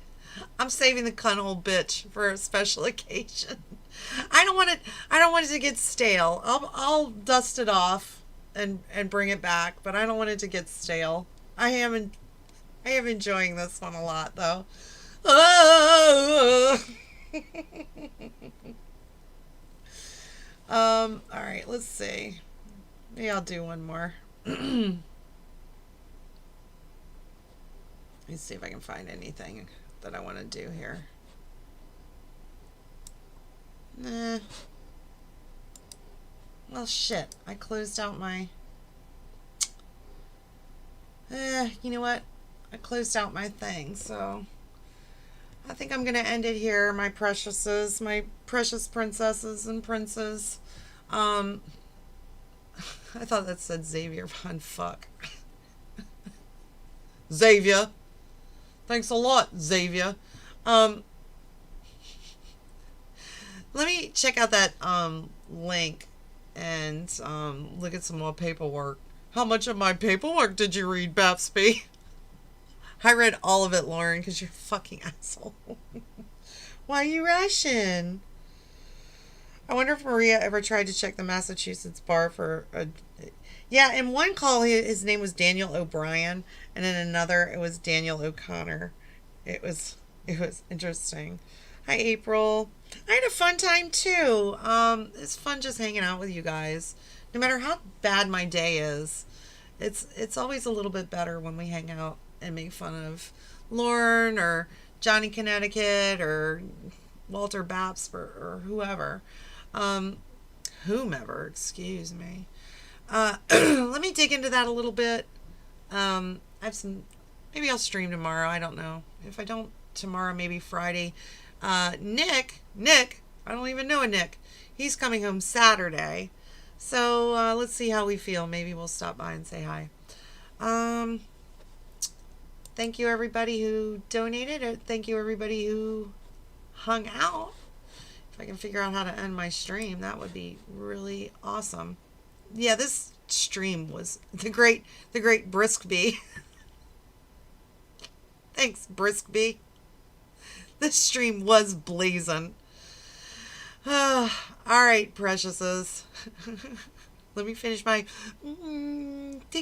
the cunt hole bitch for a special occasion. I don't want it to get stale. I'll dust it off and bring it back, but I don't want it to get stale. I am enjoying this one a lot though. Oh. All right, let's see. Maybe I'll do one more. Let's see if I can find anything that I want to do here. Nah. Well, shit. I closed out my... you know what? I closed out my thing, so... I think I'm going to end it here, my preciouses, my precious princesses and princes. I thought that said Xavier Von Fuck. Xavier. Thanks a lot, Xavier. Let me check out that link and look at some more paperwork. How much of my paperwork did you read, Babsby? I read all of it, Lauren, because you're a fucking asshole. Why are you rushing? I wonder if Maria ever tried to check the Massachusetts bar for a... Yeah, in one call, his name was Daniel O'Brien, and in another, it was Daniel O'Connor. It was interesting. Hi, April. I had a fun time, too. It's fun just hanging out with you guys. No matter how bad my day is, it's always a little bit better when we hang out and make fun of Lauren or Johnny Connecticut or Walter Baps or whoever. Whomever, excuse me. Let me dig into that a little bit. I have some, maybe I'll stream tomorrow. I don't know. If I don't tomorrow, maybe Friday. Nick, I don't even know a Nick. He's coming home Saturday. So, let's see how we feel. Maybe we'll stop by and say hi. Thank you everybody who donated. Thank you everybody who hung out. If I can figure out how to end my stream, that would be really awesome. Yeah, this stream was the great Briskby. Thanks, Briskby. This stream was blazing. All right, preciouses. Let me finish my